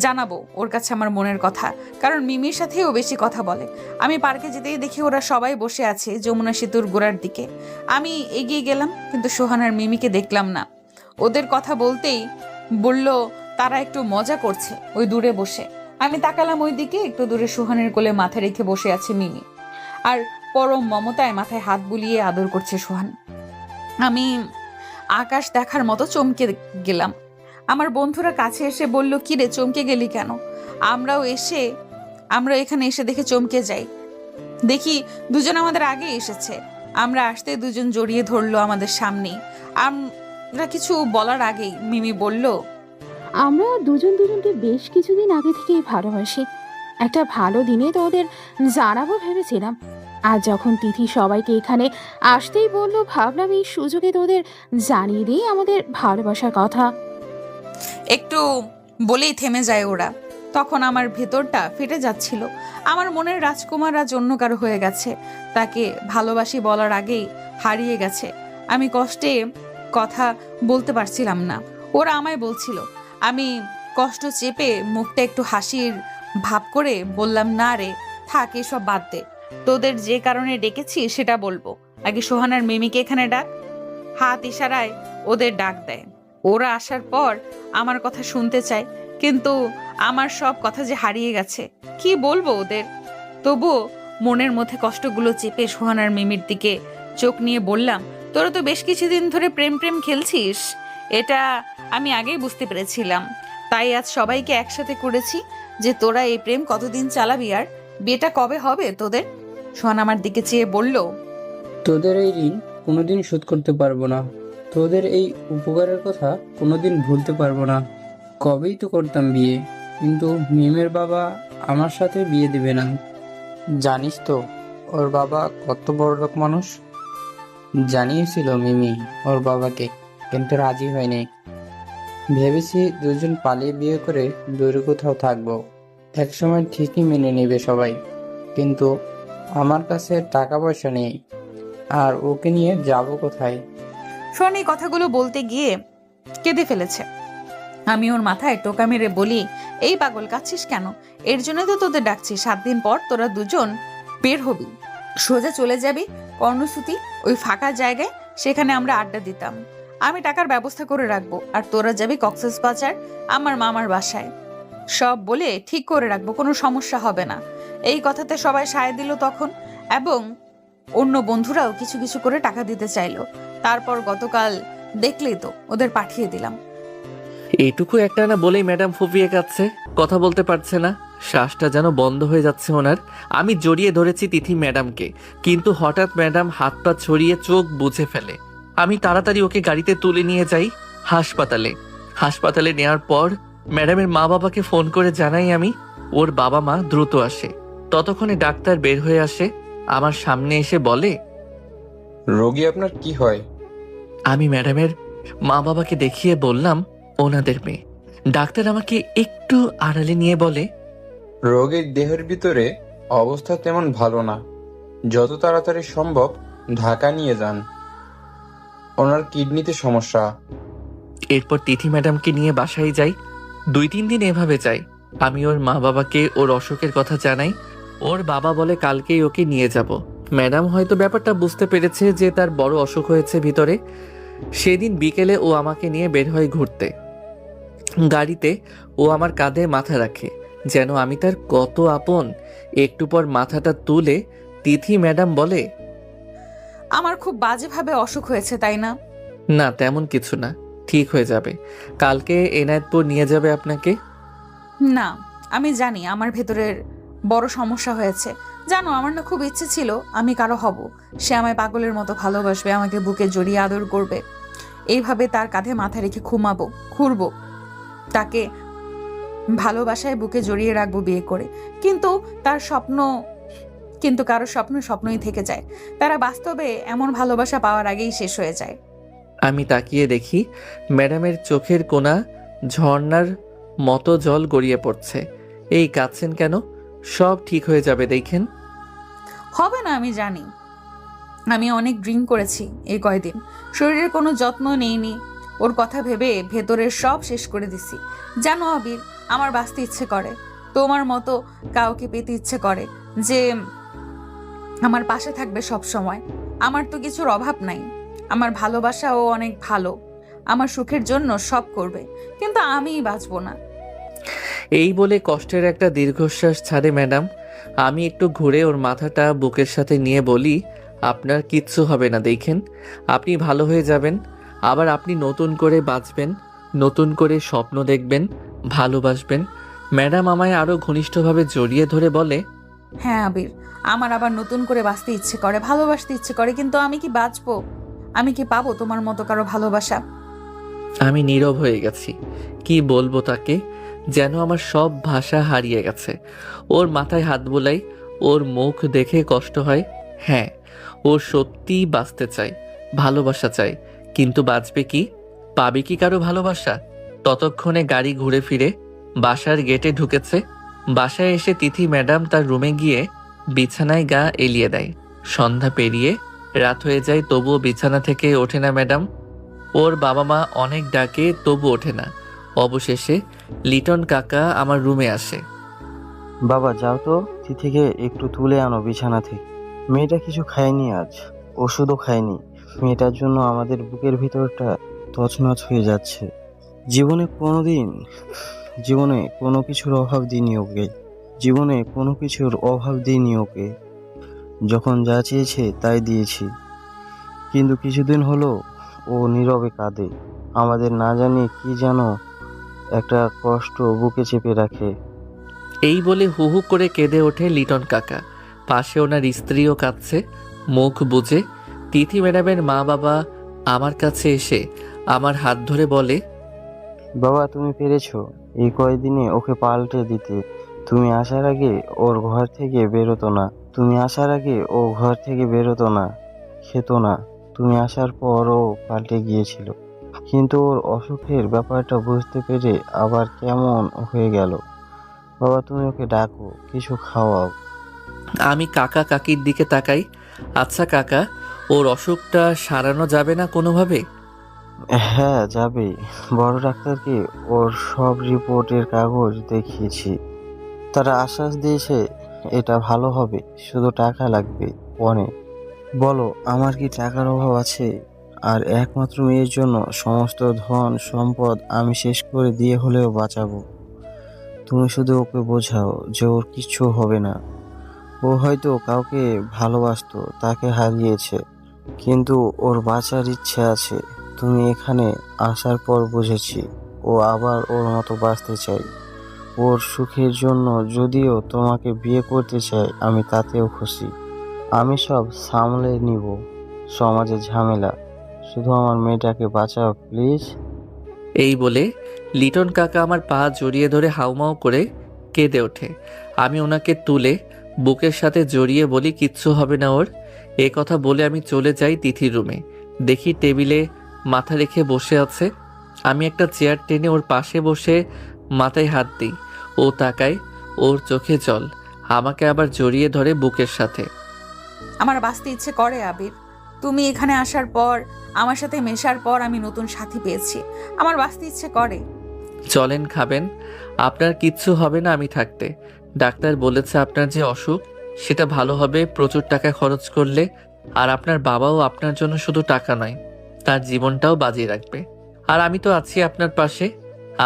জানাবো ওর কাছে আমার মনের কথা, কারণ মিমির সাথেও বেশি কথা বলে। আমি পার্কে যেতেই দেখি ওরা সবাই বসে আছে যমুনা সেতুর গোড়ার দিকে। আমি এগিয়ে গেলাম, কিন্তু সোহান আর মিমিকে দেখলাম না। ওদের কথা বলতেই বলল তারা একটু মজা করছে ওই দূরে বসে। আমি তাকালাম ওই দিকে, একটু দূরে সোহানের কোলে মাথা রেখে বসে আছে মিমি, আর পরম মমতায় মাথায় হাত বুলিয়ে আদর করছে সোহান। আমি আকাশ দেখার মতো চমকে গেলাম। আমার বন্ধুরা কাছে এসে বলল, কি রে চমকে গেলি কেন? আমরা এখানে এসে দেখে চমকে যাই। দেখি দুজন আমাদের আগে এসেছে। আমরা আসতে দুজন জড়িয়ে ধরলো আমাদের সামনেই। আমরা কিছু বলার আগেই মিমি বলল, আমরা দুজন দুজনকে বেশ কিছুদিন আগে থেকেই ভালোবাসি। একটা ভালো দিনে তো ওদের জানাবো ভেবেছিলাম। আর যখন তিথি সবাইকে এখানে আসতেই বললো, ভাবলাম এই সুযোগে তোদের জানিয়ে দিই আমাদের ভালোবাসার কথা। একটু বলেই থেমে যায় ওরা। তখন আমার ভেতরটা ফেটে যাচ্ছিল। আমার মনের রাজকুমার আজ অন্য কারো হয়ে গেছে, তাকে ভালোবাসি বলার আগেই হারিয়ে গেছে। আমি কষ্টে কথা বলতে পারছিলাম না, ওরা আমায় বলছিল। আমি কষ্ট চেপে মুখটা একটু হাসির ভাব করে বললাম, না রে থাক, এসব বাদ দে। তোদের যে কারণে ডেকেছি সেটা বলবো। আগে সোহানার মিমিকে এখানে ডাক। হাত ইশারায় ওদের ডাক দেয়। ওরা আসার পর আমার কথা শুনতে চায়, কিন্তু আমার সব কথা যে হারিয়ে গেছে, কি বলবো ওদের। তবুও মনের মধ্যে কষ্টগুলো চেপে সোহানার মিমির দিকে চোখ নিয়ে বললাম, তোরা তো বেশ কিছুদিন ধরে প্রেম প্রেম খেলছিস। এটা আমি আগেই বুঝতে পেরেছিলাম, তাই আজ সবাইকে একসাথে করেছি যে তোরা এই প্রেম কতদিন চালাবি, আর বিয়েটা কবে হবে তোদের। সোহান আমার দিকে চেয়ে বলল, তোদের এই ঋণ কোনোদিন শোধ করতে পারবো না, তোদের এই উপকারের কথা কোনোদিন ভুলতে পারবো না। কবেই তো করতাম বিয়ে, কিন্তু মিমের বাবা আমার সাথে বিয়ে দেবে না। জানিস তো ওর বাবা কত বড়লোক মানুষ। জানিয়েছিল মিমি ওর বাবাকে, কিন্তু রাজি হয়নি। ভেবেছি দুজন পালিয়ে বিয়ে করে দূরে কোথাও থাকবো, একসময় ঠিকই মেনে নেবে সবাই। কিন্তু আমার কাছে টাকা পয়সা নেই, আর ওকে নিয়ে যাব কোথায়? শোন, এই কথাগুলো বলতে গিয়ে কেঁদে ফেলেছে। আমি ওর মাথায় টোকা মেরে বলি, এই পাগল কাঁদছিস কেন? এর জন্য তো তোদের ডাকছি। 7 দিন পর তোরা দুজন বের হবি, সোজা চলে যাবি কর্ণসূতি, ওই ফাঁকা জায়গায়। সেখানে আমরা আড্ডা দিতাম। আমি টাকার ব্যবস্থা করে রাখবো, আর তোরা যাবি কক্সবাজার আমার মামার বাসায়। সব বলে ঠিক করে রাখবো, কোনো সমস্যা হবে না। এই কথাতে সবাই সায় দিল তখন, এবং অন্য বন্ধুরাও কিছু কিছু করে টাকা দিতে চাইলো। তারপর গতকাল দেখলেই তো, ওদের পাঠিয়ে দিলাম। এইটুকু একটা না বলেই ম্যাডাম ফুপিয়ে কাচ্ছে, কথা বলতে পারছে না, শ্বাসটা যেন বন্ধ হয়ে যাচ্ছে ওনার। আমি জড়িয়ে ধরেছি তিথি ম্যাডামকে, কিন্তু হঠাৎ ম্যাডাম হাত পা ছড়িয়ে চোখ বুজে ফেলে। আমি তাড়াতাড়ি ওকে গাড়িতে তুলে নিয়ে যাই হাসপাতালে নেওয়ার পর ম্যাডামের মা বাবাকে ফোন করে জানাই আমি। ওর বাবা মা দ্রুত আসে। ততক্ষণে ডাক্তার বের হয়ে আসে, আমার সামনে এসে বলে, রোগী আপনার কি হয়? আমি ম্যাডামের মা বাবাকে দেখিয়ে বললাম ওনাদের মেয়ে। ডাক্তার আমাকে একটু আড়ালে নিয়ে বলে, রোগীর দেহের ভিতরে অবস্থা তেমন ভালো না, যত তাড়াতাড়ি সম্ভব ঢাকা নিয়ে যান, ওনার কিডনিতে সমস্যা। এরপর তিথি ম্যাডামকে নিয়ে বাসায় যাই। 2-3 দিন এভাবে যাই। আমি ওর মা বাবাকে ওর অসুখের কথা জানাই। ওর বাবা বলে কালকেই ওকে নিয়ে যাব। ম্যাডাম হয়তো ব্যাপারটা বুঝতে পেরেছে যে তার বড় অসুখ হয়েছে ভিতরে। সেদিন বিকেলে ও আমাকে নিয়ে বের হয় ঘুরতে। গাড়িতে ও আমার কাঁধে মাথা রাখে, যেন আমি তার কত আপন। একটু পর মাথাটা তুলে তিথি ম্যাডাম বলে, আমার খুব বাজেভাবে অসুখ হয়েছে, তাই না? না তেমন কিছু না, ঠিক হয়ে যাবে। কালকে এনায়েতপুর নিয়ে যাবে আপনাকে। না, আমি জানি আমার ভেতরের বড় সমস্যা হয়েছে। জানো, আমার না খুব ইচ্ছে ছিল আমি কারো হব, সে আমায় পাগলের মতো ভালোবাসবে, আমাকে বুকে জড়িয়ে আদর করবে, এইভাবে তার কাঁধে মাথা রেখে ঘুরবো, তাকে ভালোবাসায় বুকে জড়িয়ে রাখবো বিয়ে করে। কিন্তু কারো স্বপ্নই থেকে যায়, তারা বাস্তবে এমন ভালোবাসা পাওয়ার আগেই শেষ হয়ে যায়। আমি তাকিয়ে দেখি ম্যাডামের চোখের কোণা ঝর্ণার মতো জল গড়িয়ে পড়ছে। এই কাঁদছেন কেন? সব ঠিক হয়ে যাবে দেখেন। হবে না, আমি জানি। আমি অনেক ড্রিঙ্ক করেছি এই কয়দিন, শরীরের কোনো যত্ন নেইনি। ওর কথা ভেবে ভেতরের সব শেষ করে দিছি। জানো আবির, আমার বাঁচতে ইচ্ছে করে, তোমার মতো কাউকে পেতে ইচ্ছে করে যে আমার পাশে থাকবে সব সময়। আমার তো কিছুর অভাব নাই, আমার ভালোবাসাও অনেক ভালো, আমার সুখের জন্য সব করবে, কিন্তু আমিই বাঁচবো না। এই বলে কষ্টের একটা দীর্ঘশ্বাস ছাড়ে ম্যাডাম। আমি একটু ঘুরে ওর মাথাটা বুকের সাথে নিয়ে বলি, আপনার কিচ্ছু হবে না দেখেন, আপনি ভালো হয়ে যাবেন। আবার আপনি নতুন করে বাঁচবেন, নতুন করে স্বপ্ন দেখবেন, ভালোবাসবেন। ম্যাডাম আমায় আরও ঘনিষ্ঠভাবে জড়িয়ে ধরে বলে, হ্যাঁ আবির, আমার আবার নতুন করে বাঁচতে ইচ্ছে করে, ভালোবাসতে ইচ্ছে করে, কিন্তু আমি কি বাঁচবো? আমি কি পাবো তোমার মতো কারো ভালোবাসা? আমি নীরব হয়ে গেছি। কি বলবো তাকে, যেন আমার সব ভাষা হারিয়ে গেছে। ওর মাথায় হাত বোলাই, ওর মুখ দেখে কষ্ট হয়। হ্যাঁ, ও সত্যিই বাঁচতে চায়, ভালোবাসা চায়, কিন্তু বাঁচবে কি, পাবে কি কারো ভালোবাসা? ততক্ষণে গাড়ি ঘুরে ফিরে বাসার গেটে ঢুকেছে। বাসায় এসে তিথি ম্যাডাম তার রুমে গিয়ে বিছানায় গা এলিয়ে দেয়। সন্ধ্যা পেরিয়ে রাত হয়ে যায়, তবুও বিছানা থেকে ওঠে না ম্যাডাম। ওর বাবা মা অনেক ডাকে, তবু ওঠে না। অবশেষে লিটন কাকা আমার রুমে আসে। বাবা যাও তো, তিথিকে একটু তুলে আনো বিছানা থেকে। মেয়েটা কিছু খায়নি আজ, ওষুধও খায়নি। মেয়েটার জন্য আমাদের বুকের ভিতরটা তছনছ হয়ে যাচ্ছে। জীবনে কোনো কিছুর অভাব দিইনি ওকে। যখন যা চেয়েছে তাই দিয়েছি, কিন্তু কিছুদিন হলো ও নীরবে কাঁদে। আমাদের না জানি কি যেন একটা কষ্ট বুকে চেপে রাখে। এই বলে হু হু করে কেঁদে ওঠে লিটন কাকা। পাশে ওনার স্ত্রীও কাঁদছে, মুখ বুজে। তিথি ম্যাডামের মা বাবা আমার কাছে এসে আমার হাত ধরে বলে, বাবা তুমি পেরেছো এই কয়দিনে ওকে পাল্টে দিতে। তুমি আসার আগে ও ঘর থেকে বেরোতো না, খেতো না। তুমি আসার পর ও পাল্টে গিয়েছিল, কিন্তু ওর অসুখের ব্যাপারটা বুঝতে পেরে আবার কেমন হয়ে গেল। বাবা তুমি ওকে ডাকো, কিছু খাওয়াও। আমি কাকা কাকির দিকে তাকাই। আচ্ছা কাকা, ওর অসুখটা সারানো যাবে না কোনোভাবে? হ্যাঁ যাবে, বড় ডাক্তারকে ওর সব রিপোর্টের কাগজ দেখিয়েছি, তারা আশ্বাস দিয়েছে এটা ভালো হবে, শুধু টাকা লাগবে অনেক। বলো আমার কি টাকার অভাব আছে? আর একমাত্র মেয়ের জন্য সমস্ত ধন সম্পদ আমি শেষ করে দিয়ে হলেও বাঁচাবো। তুমি শুধু ওকে বোঝাও যে ওর কিচ্ছু হবে না। ও হয়তো কাউকে ভালোবাসতো, তাকে হারিয়েছে, কিন্তু ওর বাঁচার ইচ্ছে আছে। তুমি এখানে আসার পর বুঝেছি ও আবার ওর মতো বাঁচতে চায়। ওর সুখের জন্য যদিও তোমাকে বিয়ে করতে চাই, আমি তাতেও খুশি। আমি সব সামলে নিব, সমাজের ঝামেলা। শুধু আমার মেয়েটাকে বাঁচাও প্লিজ। এই বলে লিটন কাকা আমার পা জড়িয়ে ধরে হাউমাউ করে কেঁদে ওঠে। আমি ওনাকে তুলে বুকের সাথে জড়িয়ে বলি কিচ্ছু হবে না ওর। এ কথা বলে আমি চলে যাই তিথির রুমে। দেখি টেবিলে মাথা রেখে বসে আছে। আমি একটা চেয়ার টেনে ওর পাশে বসে মাথায় হাত দিই। ও তাকায়, ওর চোখে জল। আমাকে আবার জড়িয়ে ধরে বুকের সাথে। আমার বাঁচতে ইচ্ছে করে আবির। তুমি এখানে আসার পর, আমার সাথে মেশার পর আমি নতুন সাথী পেয়েছি। আমার বাঁচতে ইচ্ছে করে। চলেন, খাবেন। আপনার কিচ্ছু হবে না আমি থাকতে। ডাক্তার বলেছে আপনার যে অসুখ সেটা ভালো হবে প্রচুর টাকা খরচ করলে। আর আপনার বাবাও আপনার জন্য শুধু টাকা নয়, তার জীবনটাও বাজিয়ে রাখবে। আর আমি তো আছি আপনার পাশে।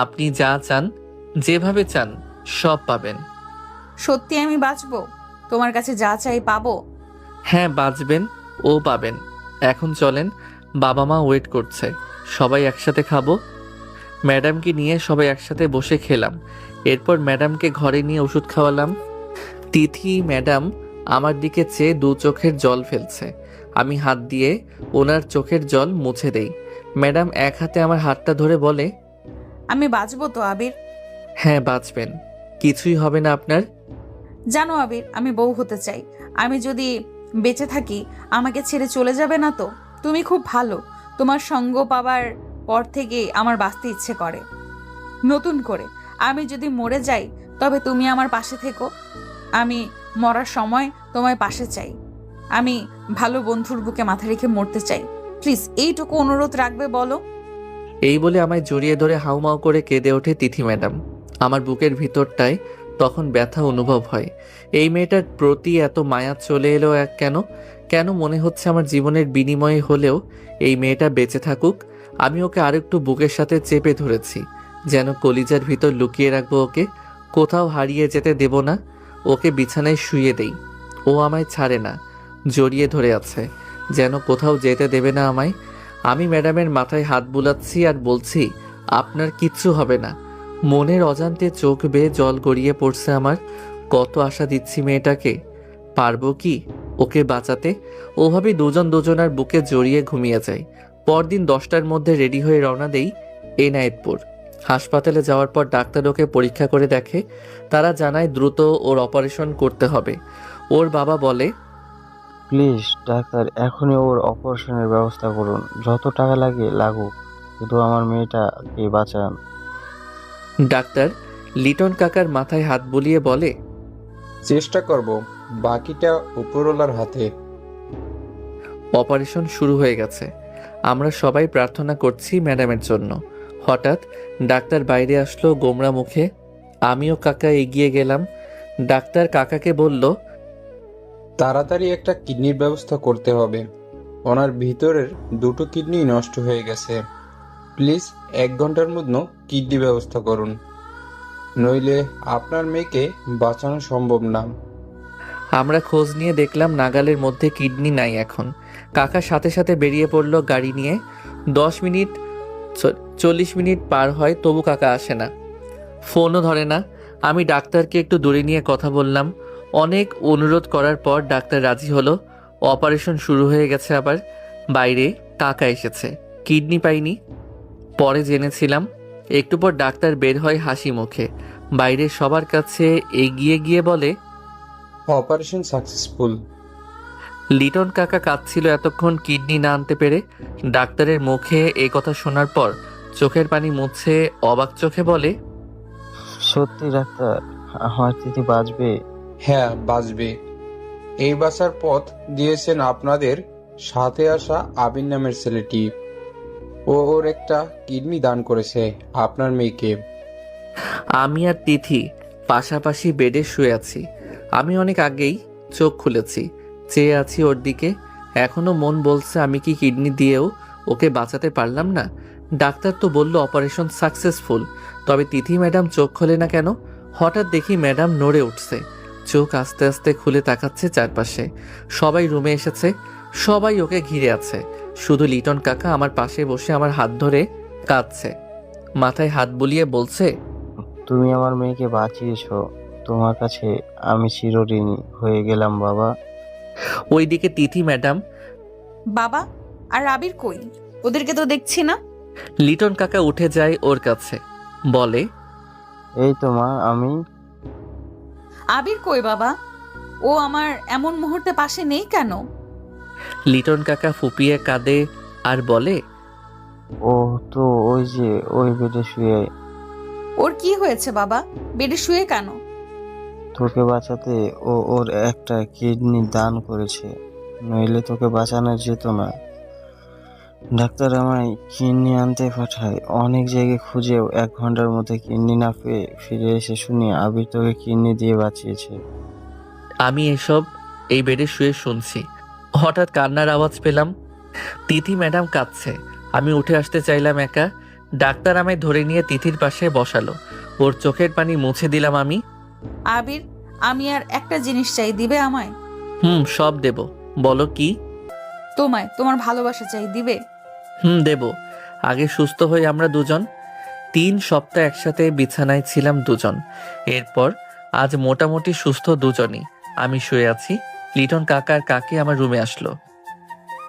আপনি যা চান, যেভাবে চান, সব পাবেন। সত্যি আমি বাঁচবো? তোমার কাছে যা চাই পাবো? হ্যাঁ, বাঁচবেন ও পাবেন। এখন চলেন, বাবা মা ওয়েট করছে। সবাই একসাথে খাবো। ম্যাডামকে নিয়ে সবাই একসাথে বসে খেলাম। এরপর ম্যাডামকে ঘরে নিয়ে ওষুধ খাওয়ালাম। তিথি ম্যাডাম আমার দিকে চেয়ে দু চোখের জল ফেলছে। আমি হাত দিয়ে ওনার চোখের জল মুছে দেই। ম্যাডাম এক হাতে আমার হাতটা ধরে বলে, আমি বাঁচবো তো আবির? হ্যাঁ বাঁচবেন, কিছুই হবে না আপনার। জানো আবির, আমি বউ হতে চাই। আমি যদি বেঁচে থাকি আমাকে ছেড়ে চলে যাবে না তো? তুমি খুব ভালো। তোমার সঙ্গ পাবার পর থেকে আমার বাঁচতে ইচ্ছে করে নতুন করে। আমি যদি মরে যাই তবে তুমি আমার পাশে থেকো। আমি মরার সময় তোমায় পাশে চাই। আমি ভালো বন্ধুর বুকে মাথা রেখে মরতে চাই। প্লিজ এইটুকু অনুরোধ রাখবে বলো? এই বলে আমায় জড়িয়ে ধরে হাউমাউ করে কেঁদে ওঠে তিথি ম্যাডাম। আমার বুকের ভিতরটায় তখন ব্যথা অনুভব হয়। এই মেয়েটার প্রতি এত মায়া চলে এলো কেন? কেন মনে হচ্ছে আমার জীবনের বিনিময়ে হলেও এই মেয়েটা বেঁচে থাকুক। আমি ওকে আরেকটু বুকের সাথে চেপে ধরেছি, যেন কলিজার ভিতর লুকিয়ে রাখবো ওকে, কোথাও হারিয়ে যেতে দেব না। ওকে বিছানায় শুইয়ে দেই, ও আমায় ছাড়ে না, জড়িয়ে ধরে আছে, যেন কোথাও যেতে দেবে না আমায়। আমি ম্যাডামের মাথায় হাত বুলাচ্ছি আর বলছি, আপনার কিচ্ছু হবে না। মনের অজান্তে চোখ বেয়ে জল গড়িয়ে পড়ছে আমার। কত আশা দিচ্ছি মেয়েটাকে, পারবো কি ওকে বাঁচাতে? ওভাবে দুজন দুজনার বুকে জড়িয়ে ঘুমিয়ে যায়। পরদিন 10টার মধ্যে রেডি হয়ে রওনা দেই এনায়েতপুর। হাসপাতালে যাওয়ার পর ডাক্তার ওকে পরীক্ষা করে দেখে। তারা জানায় দ্রুত ওর অপারেশন করতে হবে। ওর বাবা বলে, প্লিজ ডাক্তার, এখনই ওর অপারেশনের ব্যবস্থা করুন। যত টাকা লাগে লাগুক, শুধু আমার মেয়েটাকে বাঁচান। ডাক্তার লিটন কাকার মাথায় হাত বুলিয়ে বলে, চেষ্টা করব, বাকিটা উপরওয়ালার হাতে। অপারেশন শুরু হয়ে গেছে। আমরা সবাই প্রার্থনা করছি ম্যাডামের জন্য। হঠাৎ ডাক্তার বাইরে আসলো গোমরা মুখে। আমিও কাকা এগিয়ে গেলাম। ডাক্তার কাকাকে বলল, তাড়াতাড়ি একটা কিডনির ব্যবস্থা করতে হবে। ওনার ভিতরের দুটো কিডনি নষ্ট হয়ে গেছে। প্লিজ 1 ঘন্টার মধ্যে কিডনি ব্যবস্থা করুন, নইলে আপনার মেয়েকে বাঁচানো সম্ভব না। আমরা খোঁজ নিয়ে দেখলাম নাগালের মধ্যে কিডনি নাই এখন। কাকা সাথে সাথে বেরিয়ে পড়লো গাড়ি নিয়ে। 10 মিনিট 40 মিনিট পার হয়, তবু কাকা আসে না, ফোনও ধরে না। আমি ডাক্তারকে একটু দূরে নিয়ে কথা বললাম। অনেক অনুরোধ করার পর ডাক্তার রাজি হলো। অপারেশন শুরু হয়ে গেছে আবার। বাইরে কাকা এসেছে, কিডনি পাইনি পরে জেনেছিলাম। একটু পর ডাক্তার বের হয় হাসি মুখে, বাইরে সবার কাছে এগিয়ে গিয়ে বলে, অপারেশন সাকসেসফুল। লিটন কাকা কাঁদছিল এতক্ষণ কিডনি না আনতে পেরে। ডাক্তারের মুখে এই কথা শোনার পর চোখের পানি মুছে অবাক চোখে বলে, সত্যি ডাক্তার, আমার তিথি বাঁচবে? হ্যাঁ, বাঁচবে। এই বাঁচার পথ দিয়েছেন আপনাদের সাথে আসা আবির নামের ছেলেটি। ওর একটা কিডনি দান করেছে আপনার মেয়েকে। আমি আর তিথি পাশাপাশি বেডে শুয়ে আছি। আমি অনেক আগেই চোখ খুলেছি, চেয়ে আছি ওর দিকে। এখনো মন বলছে আমি কি কিডনি দিয়েও ওকে বাঁচাতে পারলাম না। ডাক্তার তো বলল অপারেশন সাকসেসফুল, তবে তিথি ম্যাডাম চোখ খোলে না কেন? হঠাৎ দেখি ম্যাডাম নড়ে উঠছে, চোখ আস্তে আস্তে খুলে তাকাচ্ছে চারপাশে। সবাই রুমে এসেছে, সবাই ওকে ঘিরে আছে। শুধু লিটন কাকা আমার পাশে বসে আমার হাত ধরে কাঁদছে, মাথায় হাত বুলিয়ে বলছে, তুমি আমার মেয়েকে বাঁচিয়েছো, তোমার কাছে আমি চিরঋণী হয়ে গেলাম বাবা। ওইদিকে তিথি ম্যাডাম। বাবা আর আবির কই? ওদেরকে তো দেখছি না। লিটন কাকা উঠে যায় ওর কাছে, বলে, এই তো মা, আমি। আবির কই বাবা? ও আমার এমন মুহূর্তে পাশে নেই কেন? লিটন কাকা ফুপিয়ে কাঁদে আর বলে, ও তো ওই যে ওই বেডে শুয়ে। ওর কি হয়েছে বাবা? বেডে শুয়ে কেন? তোকে বাঁচাতে ও ওর একটা কিডনি দান করেছে, নইলে তোকে বাঁচানো যেত না। ডাক্তার আমায় কিডনি আনতে পাঠায়, অনেক জায়গায় খুঁজেও 1 ঘন্টার মধ্যে কিডনি না পেয়ে ফিরে এসে শুনি আবির তোকে কিডনি দিয়ে বাঁচিয়েছে। আমি এসব এই বেডে শুয়ে শুনছি, হঠাৎ কান্নার আওয়াজ পেলাম। তিথি ম্যাডাম কাঁদছে। আমি উঠে আসতে চাইলাম একা, ডাক্তার আমায় ধরে নিয়ে তিথির পাশে বসালো। ওর চোখের পানি মুছে দিলাম আমি। আবির, আমি আর একটা জিনিস চাই, দিবে আমায়? সব দেব, বলো কি? তোমায়, তোমার ভালোবাসা চাই, দিবে? দেব। আগে সুস্থ হই আমরা দুজন। 3 সপ্তাহ একসাথে বিছানায় ছিলাম দুজন। এরপর আজ মোটামুটি সুস্থ দুজনই। আমি শুয়ে আছি, লিটন কাকা আর কাকি আমার রুমে আসলো।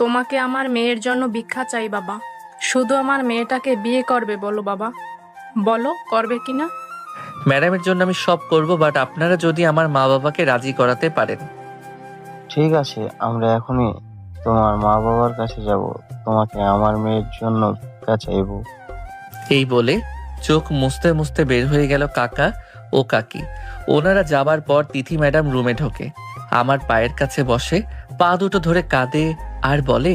তোমাকে আমার মেয়ের জন্য ভিক্ষা চাই বাবা। শুধু আমার মেয়েটাকে বিয়ে করবে বলো বাবা, বলো করবে কিনা? ম্যাডামের জন্য আমি সব করব, বাট আপনারা যদি আমার মা বাবাকে রাজি করাতে পারেন। ঠিক আছে, আমরা এখনই তোমার মা বাবার কাছে যাব, তোমাকে আমার মেয়ের জন্য ভিক্ষা চাইবো। এই বলে চোখ মুছতে মুছতে বের হয়ে গেল কাকা ও কাকি। ওনারা যাবার পর তিথি ম্যাডাম রুমে ঢোকে, আমার পায়ের কাছে বসে, পা দুটো ধরে কাঁদে আর বলে,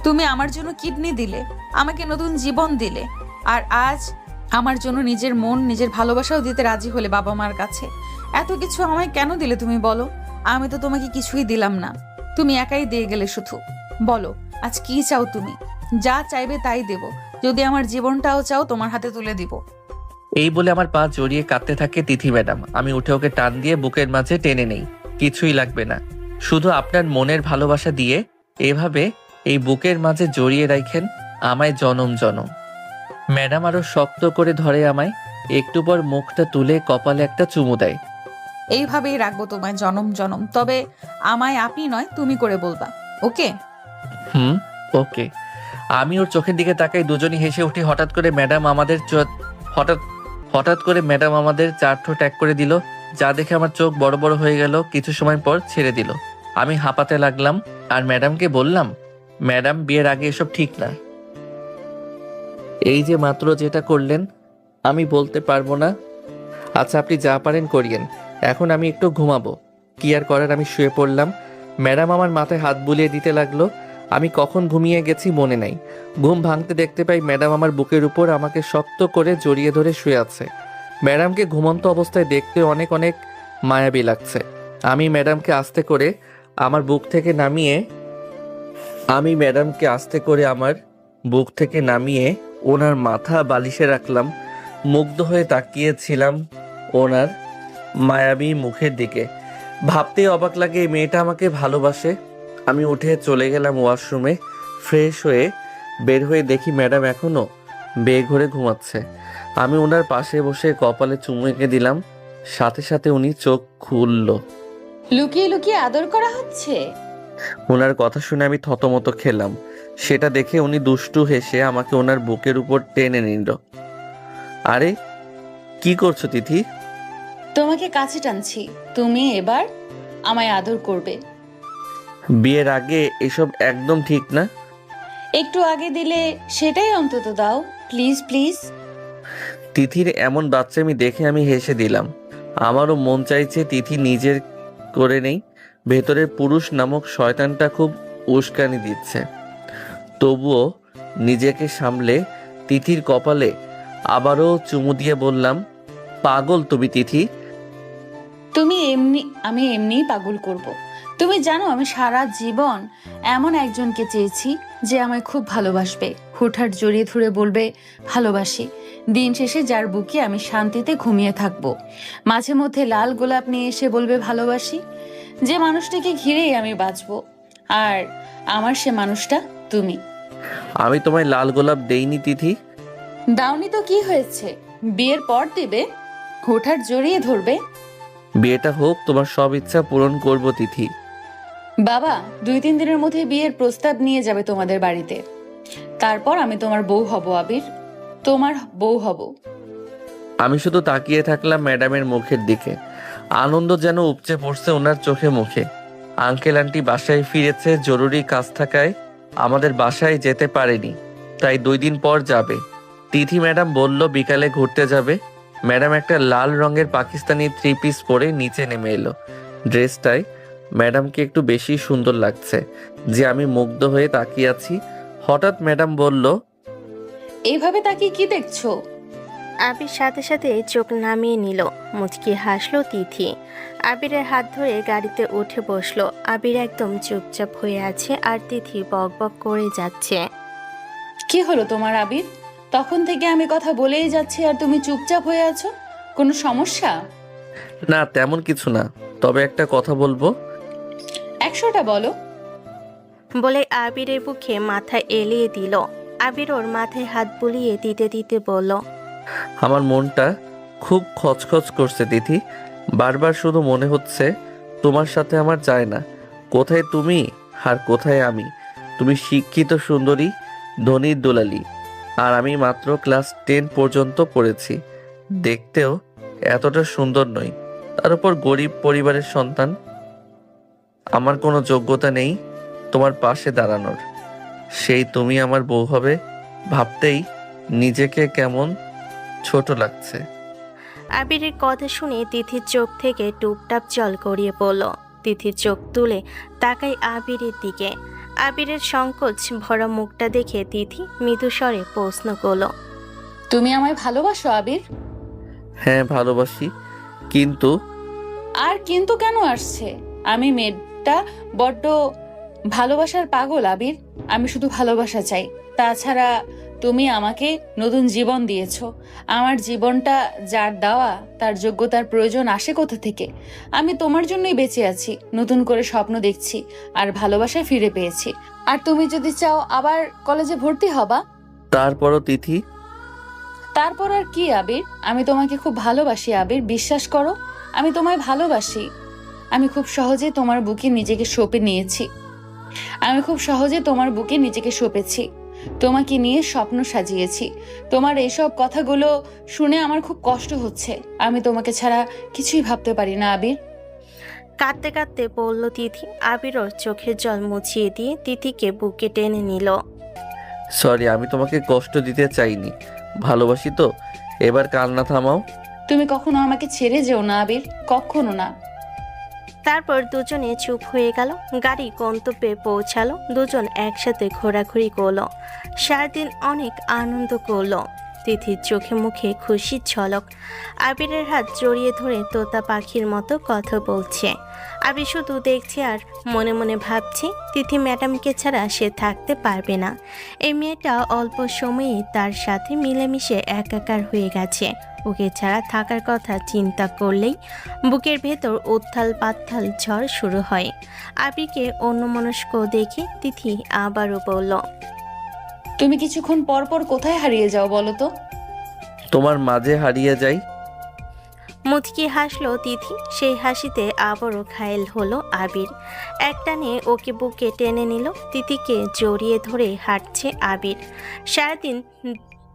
তুমি আমার জন্য কিডনি দিলে, আমাকে নতুন জীবন দিলে, আর আজ আমার জন্য নিজের মন, নিজের ভালোবাসাও দিতে রাজি হলে বাবা মার কাছে। এত কিছু আমায় কেন দিলে তুমি বলো? আমি তো তোমাকে কিছুই দিলাম না, তুমি একাই দিয়ে গেলে শুধু। বলো আজ কি চাও তুমি? যা চাইবে তাই দেব, যদি আমার জীবনটাও চাও তোমার হাতে তুলে দিব। এই বলে আমার পা জড়িয়ে কাঁদতে থাকে তিথি ম্যাডাম। আমি উঠে ওকে টান দিয়ে বুকের মাঝে টেনে নেই। কিছুই লাগবে না, শুধু আপনার মনের ভালোবাসা দিয়ে এভাবে এই বুকের মাঝে জড়িয়ে রাখেন আমায় জনম জনম। ম্যাডাম আরো শক্ত করে ধরে আমায়, একটু পর মুখটা তুলে কপালে একটা চুমু দেয়। এইভাবেই রাখবো তোমায় জনম জনম, তবে আমায় আপনি নয় তুমি করে বলবা, ওকে? ওকে। আমি ওর চোখের দিকে তাকাই, দুজনই হেসে উঠি। হঠাৎ করে ম্যাডাম আমাদের চারঠো ট্যাগ করে দিল, যা দেখে আমার চোখ বড় বড় হয়ে গেল। কিছু সময় পর ছেড়ে দিল। আমি হাঁপাতে লাগলাম আর ম্যাডামকে বললাম, ম্যাডাম বিয়ের আগে এসব ঠিক না। এই যে মাত্র যেটা করলেন আমি বলতে পারবো না। আচ্ছা আপনি যা পারেন করিয়েন, এখন আমি একটু ঘুমাবো। কি আর করার, আমি শুয়ে পড়লাম। ম্যাডাম আমার মাথায় হাত বুলিয়ে দিতে লাগলো। আমি কখন ঘুমিয়ে গেছি মনে নাই। ঘুম ভাঙতে দেখতে পাই ম্যাডাম আমার বুকের উপর আমাকে শক্ত করে জড়িয়ে ধরে শুয়ে আছে। ম্যাডামকে ঘুমন্ত অবস্থায় দেখতে অনেক অনেক মায়াবী লাগছে। আমি ম্যাডামকে আস্তে করে আমার বুক থেকে নামিয়ে ওনার মাথা বালিশে রাখলাম। মুগ্ধ হয়ে তাকিয়েছিলাম ওনার মায়াবী মুখের দিকে। ভাবতেই অবাক লাগে এই মেয়েটা আমাকে ভালোবাসে। আমি উঠে চলে গেলাম ওয়াশরুমে। ফ্রেশ হয়ে বের হয়ে দেখি ম্যাডাম এখনো বেঘরে ঘুমাচ্ছে। আমি ওনার পাশে বসে কপালে চুমু এঁকে দিলাম, সাথে সাথে উনি চোখ খুলল। লুকিয়ে লুকিয়ে আদর করা হচ্ছে? ওনার কথা শুনে আমি থতমত খেলাম। সেটা দেখে উনি দুষ্টু হেসে আমাকে ওনার বুকের উপর টেনে নিল। আরে কি করছো তিথি? তোমাকে কাছে টানছি, তুমি এবার আমায় আদর করবে। বিয়ের আগে এসব একদম ঠিক না। একটু আগে দিলে সেটাই অন্তত দাও, প্লিজ প্লিজ। তিথির এমন বাচ্চামি দেখে আমি হেসে দিলাম। আমারও মন চাইছে তিথি নিজের করে নেই। ভেতরের পুরুষ নামক শয়তানটা খুব উস্কানি দিচ্ছে। তবুও নিজেকে সামলে তিথির কপালে আবারও চুমু দিয়ে বললাম, পাগল তুমি তিথি। আমি এমনিই পাগল করব। তুমি জানো আমি সারা জীবন এমন একজনকে চেয়েছি যে আমায় খুব ভালোবাসবে, হুটহাট জড়িয়ে ধরে বলবে ভালোবাসি। দিন শেষে যার বুকে আমি শান্তিতে ঘুমিয়ে থাকবো। মাঝে মধ্যে লাল গোলাপ নিয়ে এসে বলবে ভালোবাসি। যে মানুষটাকে ঘিরেই আমি বাঁচবো। আর আমার সে মানুষটা তুমি। আমি তোমায় লাল গোলাপ দেইনি তিথি। দাওনি তো কি হয়েছে, বিয়ের পর দেবে। হুটহাট জড়িয়ে ধরবে। বিয়েটা হোক, তোমার সব ইচ্ছা পূরণ করব তিথি। বাবা 2-3 দিনের মধ্যে বিয়ের প্রস্তাব নিয়ে যাবে তোমাদের বাড়িতে। তারপর আমি তোমার বউ হব আবির, তোমার বউ হব। আমি শুধু তাকিয়ে থাকলাম ম্যাডামের মুখের দিকে। আনন্দ যেন উপচে পড়ছে ওনার চোখে মুখে। আঙ্কেল আন্টি বাসায় ফিরেছে, জরুরি কাজ থাকায় আমাদের বাসায় যেতে পারেনি, তাই 2 দিন পর যাবে। তিথি ম্যাডাম বলল বিকালে ঘুরতে যাবে। ম্যাডাম একটা লাল রঙের পাকিস্তানি 3 পিস পরে নিচে নেমে এলো। ড্রেসটায় ম্যাডামকে একটু বেশি সুন্দর লাগছে যে আমি মুগ্ধ হয়ে তাকিয়ে আছি। হঠাৎ ম্যাডাম বলল, এইভাবে তাকিয়ে কি দেখছো? আবির সাথে সাথে চোখ নামিয়ে নিল। মুচকি হাসলো তিথি। আবিরের হাত ধরে গাড়িতে উঠে বসলো। আবির একদম চুপচাপ হয়ে আছে আর তিথি বক বক করে যাচ্ছে। কি হলো তোমার আবির? তখন থেকে আমি কথা বলেই যাচ্ছি আর তুমি চুপচাপ হয়ে আছো। কোনো সমস্যা? না তেমন কিছু না, তবে একটা কথা বলবো। 100টা বলো। বলে আবিরের বুকে মাথা এলিয়ে দিল। আবির ওর মাথায় হাত বুলিয়ে দিতে দিতে বলল, আমার মনটা খুব খচখচ করছে তিথি। বারবার শুধু মনে হচ্ছে তোমার সাথে আমার যায় না। কোথায় তুমি আর কোথায় আমি? তুমি শিক্ষিত সুন্দরী, ধনীর দুলালি, আর আমি মাত্র ক্লাস 10 পর্যন্ত পড়েছি। দেখতেও এতটা সুন্দর নই, তার উপর গরিব পরিবারের সন্তান। আমার কোনো যোগ্যতা নেই তোমার পাশে দাঁড়ানোর। সেই তুমি আমার বউ হবে ভাবতেই নিজেকে কেমন ছোট লাগছে। আবিরের কথা শুনে তিথির চোখ থেকে টুপটাপ জল গড়িয়ে পড়ল। তিথির চোখ তুলে তাকায় আবিরের দিকে। আবিরের সংকোচ ভরা মুখটা দেখে তিথি মৃদু স্বরে প্রশ্ন করল, তুমি আমায় ভালোবাসো আবির? হ্যাঁ ভালোবাসি, কিন্তু আর কিন্তু কেন আসছে? আমি মেয়েটা বড্ড ভালোবাসার পাগল আবির। আমি শুধু ভালোবাসা চাই। তাছাড়া তুমি আমাকে নতুন জীবন দিয়েছো। আমার জীবনটা যার দেওয়া তার যোগ্যতার প্রয়োজন আসে কোথা থেকে? আমি তোমার জন্যই বেঁচে আছি, নতুন করে স্বপ্ন দেখছি আর ভালোবাসায় ফিরে পেয়েছি। আর তুমি যদি চাও আবার কলেজে ভর্তি হবা। তারপরও তিথি। তারপর আর কি আবির? আমি তোমাকে খুব ভালোবাসি আবির, বিশ্বাস করো। আমি তোমায় ভালোবাসি। আমি খুব সহজে তোমার বুকে নিজেকে সঁপে নিয়েছি। আমি খুব সহজে তোমার বুকে নিজেকে সঁপেছি। তোমাকে নিয়ে স্বপ্ন সাজিয়েছি। তোমার এইসব কথাগুলো শুনে আমার খুব কষ্ট হচ্ছে। আমি তোমাকে ছাড়া কিছুই ভাবতে পারি না আবির। কাঁদতে কাঁদতে বলল তিথি। আবির ওর চোখের জল মুছিয়ে দিয়ে তিথিকে বুকে টেনে নিল। সরি, আমি তোমাকে কষ্ট দিতে চাইনি। ভালোবাসি তো, এবার কান্না থামাও। তুমি কখনো আমাকে ছেড়ে যেও না আবির, কখনো না। তারপর দুজনে চুপ হয়ে গেল। গাড়ি গন্তব্যে পৌঁছালো। দুজন একসাথে ঘোরাঘুরি করলো। সারাদিন অনেক আনন্দ করলো। তিথির চোখে মুখে খুশির ঝলক। আবিরের হাত জড়িয়ে ধরে তোতা পাখির মতো কথা বলছে। আবির শুধু দেখছে আর মনে মনে ভাবছে তিথি ম্যাডামকে ছাড়া সে থাকতে পারবে না। এই মেয়েটা অল্প সময়ে তার সাথে মিলেমিশে একাকার হয়ে গেছে। ওকে ছাড়া থাকার কথা চিন্তা করলেই বুকের ভেতর উত্থাল পাত্থাল ঝড় শুরু হয়। আবিরকে অন্যমনস্ক দেখে তিথি আবারও বলল, তুমি কিছুক্ষণ পর পর কোথায় হারিয়ে যাও বলো তো? তোমার মাঝে হারিয়ে যাই। মুচকি হাসলো তিথি। সেই হাসিতে আবারও ঘায়েল হলো আবির। একটানে ওকে বুকে টেনে নিল। তিথিকে জড়িয়ে ধরে হাঁটছে আবির। সারাদিন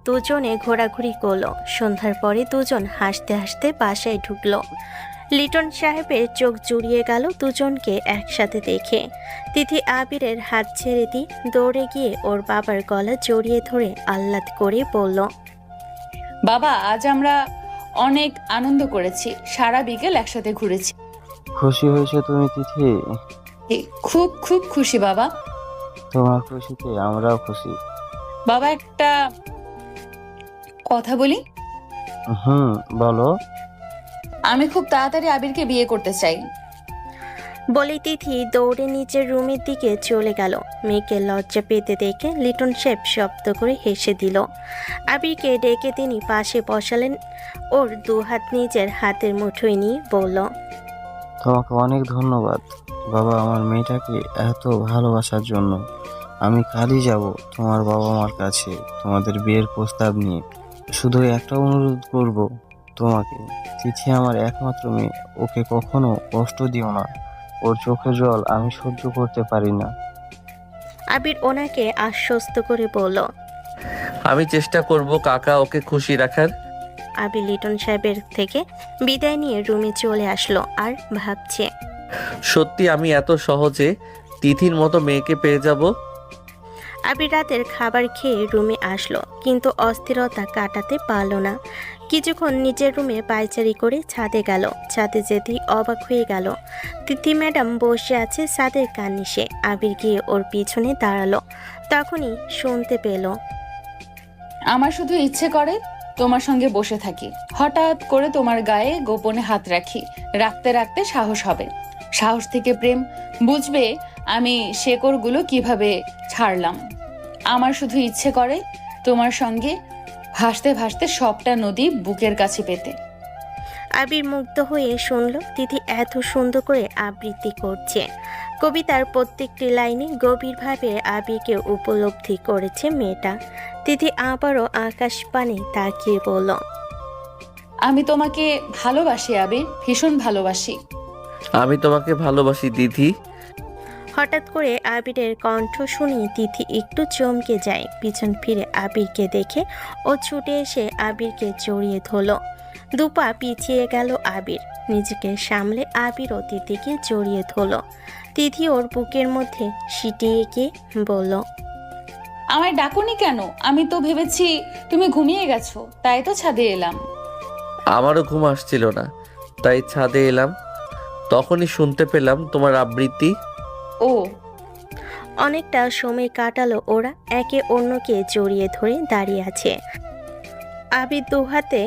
দুজনে ঘোরাঘুরি করলো। সন্ধ্যার পরে দুজন হাসতে হাসতে বাসায় ঢুকলো। লিটন সাহেবের চোখ জুড়িয়ে গেল দুজনকে একসাথে দেখে। তিথি আবিরের হাত ছেড়ে দিয়ে দৌড়ে গিয়ে ওর বাবার গলা জড়িয়ে ধরে আহ্লাদ করে বলল, বাবা আজ আমরা অনেক আনন্দ করেছি, সারা বিকেল একসাথে ঘুরেছি। খুশি হয়েছে তুমি তিথি? খুব খুব খুশি বাবা। তোমার খুশিতে আমরাও খুশি। বাবা একটা কথা বলি। বলো। আমি খুব তাড়াতাড়ি আবিরকে বিয়ে করতে চাই। বলে তিথি দৌড়ে নিচের রুমের দিকে চলে গেল। মেয়েকে লজ্জা পেতে দেখে লিটন শেফ শব্দ করে হেসে দিল। আবিরকে ডেকে তিনি পাশে বসালেন। ওর দুহাত নিজের হাতের মুঠোয় নিয়ে বলল, তোমাকে অনেক ধন্যবাদ বাবা আমার মেয়েটাকে এত ভালোবাসার জন্য। আমি কালই যাব তোমার বাবা মার কাছে তোমাদের বিয়ের প্রস্তাব নিয়ে। শুধু একটা অনুরোধ করব তোমাকে, তিথি আমার একমাত্র মেয়ে, ওকে কখনো কষ্ট দিও না। ওর চোখে জল আমি সহ্য করতে পারি না। আবির ওনাকে আশ্বস্ত করে বলল। আমি চেষ্টা করব কাকা ওকে খুশি রাখার। আবির লিটন সাহেবের থেকে বিদায় নিয়ে রুমে চলে আসলো আর ভাবছে, সত্যি আমি এত সহজে তিথির মতো মেয়েকে পেয়ে যাব? আবির রাতের খাবার খেয়ে রুমে আসলো, কিন্তু অস্থিরতা কাটাতে পারল না। কিছুক্ষণ নিজের রুমে পায়চারি করে ছাদে গেল। ছাদে যেতেই অবাক হয়ে গেল, তিথি ম্যাডাম বসে আছে ছাদের কার্নিশে। আবির গিয়ে ওর পিছনে দাঁড়ালো। তখনই শুনতে পেল, আমার শুধু ইচ্ছে করে তোমার সঙ্গে বসে থাকি, হঠাৎ করে তোমার গায়ে গোপনে হাত রাখি, রাখতে রাখতে সাহস হবে, সাহস থেকে প্রেম, বুঝবে আমি শেকড়গুলো কিভাবে ছাড়লাম। আমার শুধু ইচ্ছে করে তোমার সঙ্গে ভাসতে ভাসতে সবটা নদী বুকের কাছে পেতে। আবির মুগ্ধ হয়ে শুনল তিথি এত সুন্দর করে আবৃত্তি করছে। কবিতার প্রত্যেকটি লাইনে গভীরভাবে আবিরকে উপলব্ধি করেছে মেয়েটা। তিথি আবারও আকাশ পানে তাকিয়ে বলল, আমি তোমাকে ভালোবাসি আবির, ভীষণ ভালোবাসি। আমি তোমাকে ভালোবাসি দিদি। হঠাৎ করে আবিরের কণ্ঠ শুনে তিথি একটু চমকে যায়। পিছন ফিরে আবিরকে দেখে ও ছুটে এসে আবিরকে জড়িয়ে ধরল। দুপা পিছিয়ে গেল আবির। নিজেকে সামলে আবির ও তিথিকে জড়িয়ে ধরল। তিথি ওর বুকের মধ্যে সিটিয়ে গিয়ে বলল, আমায় ডাকুনি কেন? আমি তো ভেবেছি তুমি ঘুমিয়ে গেছো, তাই তো ছাদে এলাম। আমারও ঘুম আসছিল না, তাই ছাদে এলাম। তখনই শুনতে পেলাম তোমার আবৃত্তি। ও, অনেকটা সময় কাটালো ওরা একে অন্যকে জড়িয়ে ধরে দাঁড়িয়ে আছে। আবির দুহাতে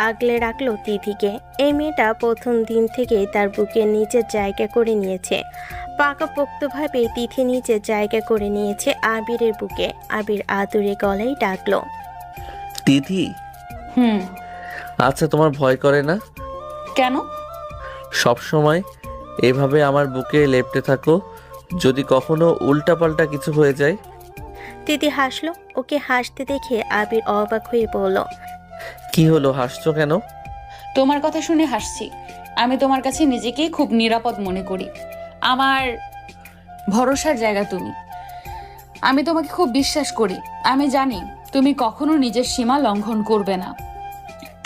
আগলে রাখলো তিথিকে। এই মেয়েটা প্রথম দিন থেকে তার বুকের নিচে জায়গা করে নিয়েছে। পাকাপোক্তভাবে তিথি নিচে জায়গা করে নিয়েছে আবিরের বুকে। আবির আদুরে গলায় ডাকলো, তিথি। হুম। আচ্ছা, তোমার ভয় করে না? কেন? সব সময় এভাবে আমার বুকে লেপ্টে থাকো, যদি কখনো উল্টাপাল্টা কিছু হয়ে যায়। তিথি হাসলো। ওকে হাসতে দেখে আবির অবাক হয়ে বলল, কি হলো, হাসছো কেন? তোমার কথা শুনে হাসছি। আমি তোমার কাছে নিজেকে খুব নিরাপদ মনে করি। আমার ভরসার জায়গা তুমি। আমি তোমাকে খুব বিশ্বাস করি। আমি জানি তুমি কখনো নিজের সীমা লঙ্ঘন করবে না,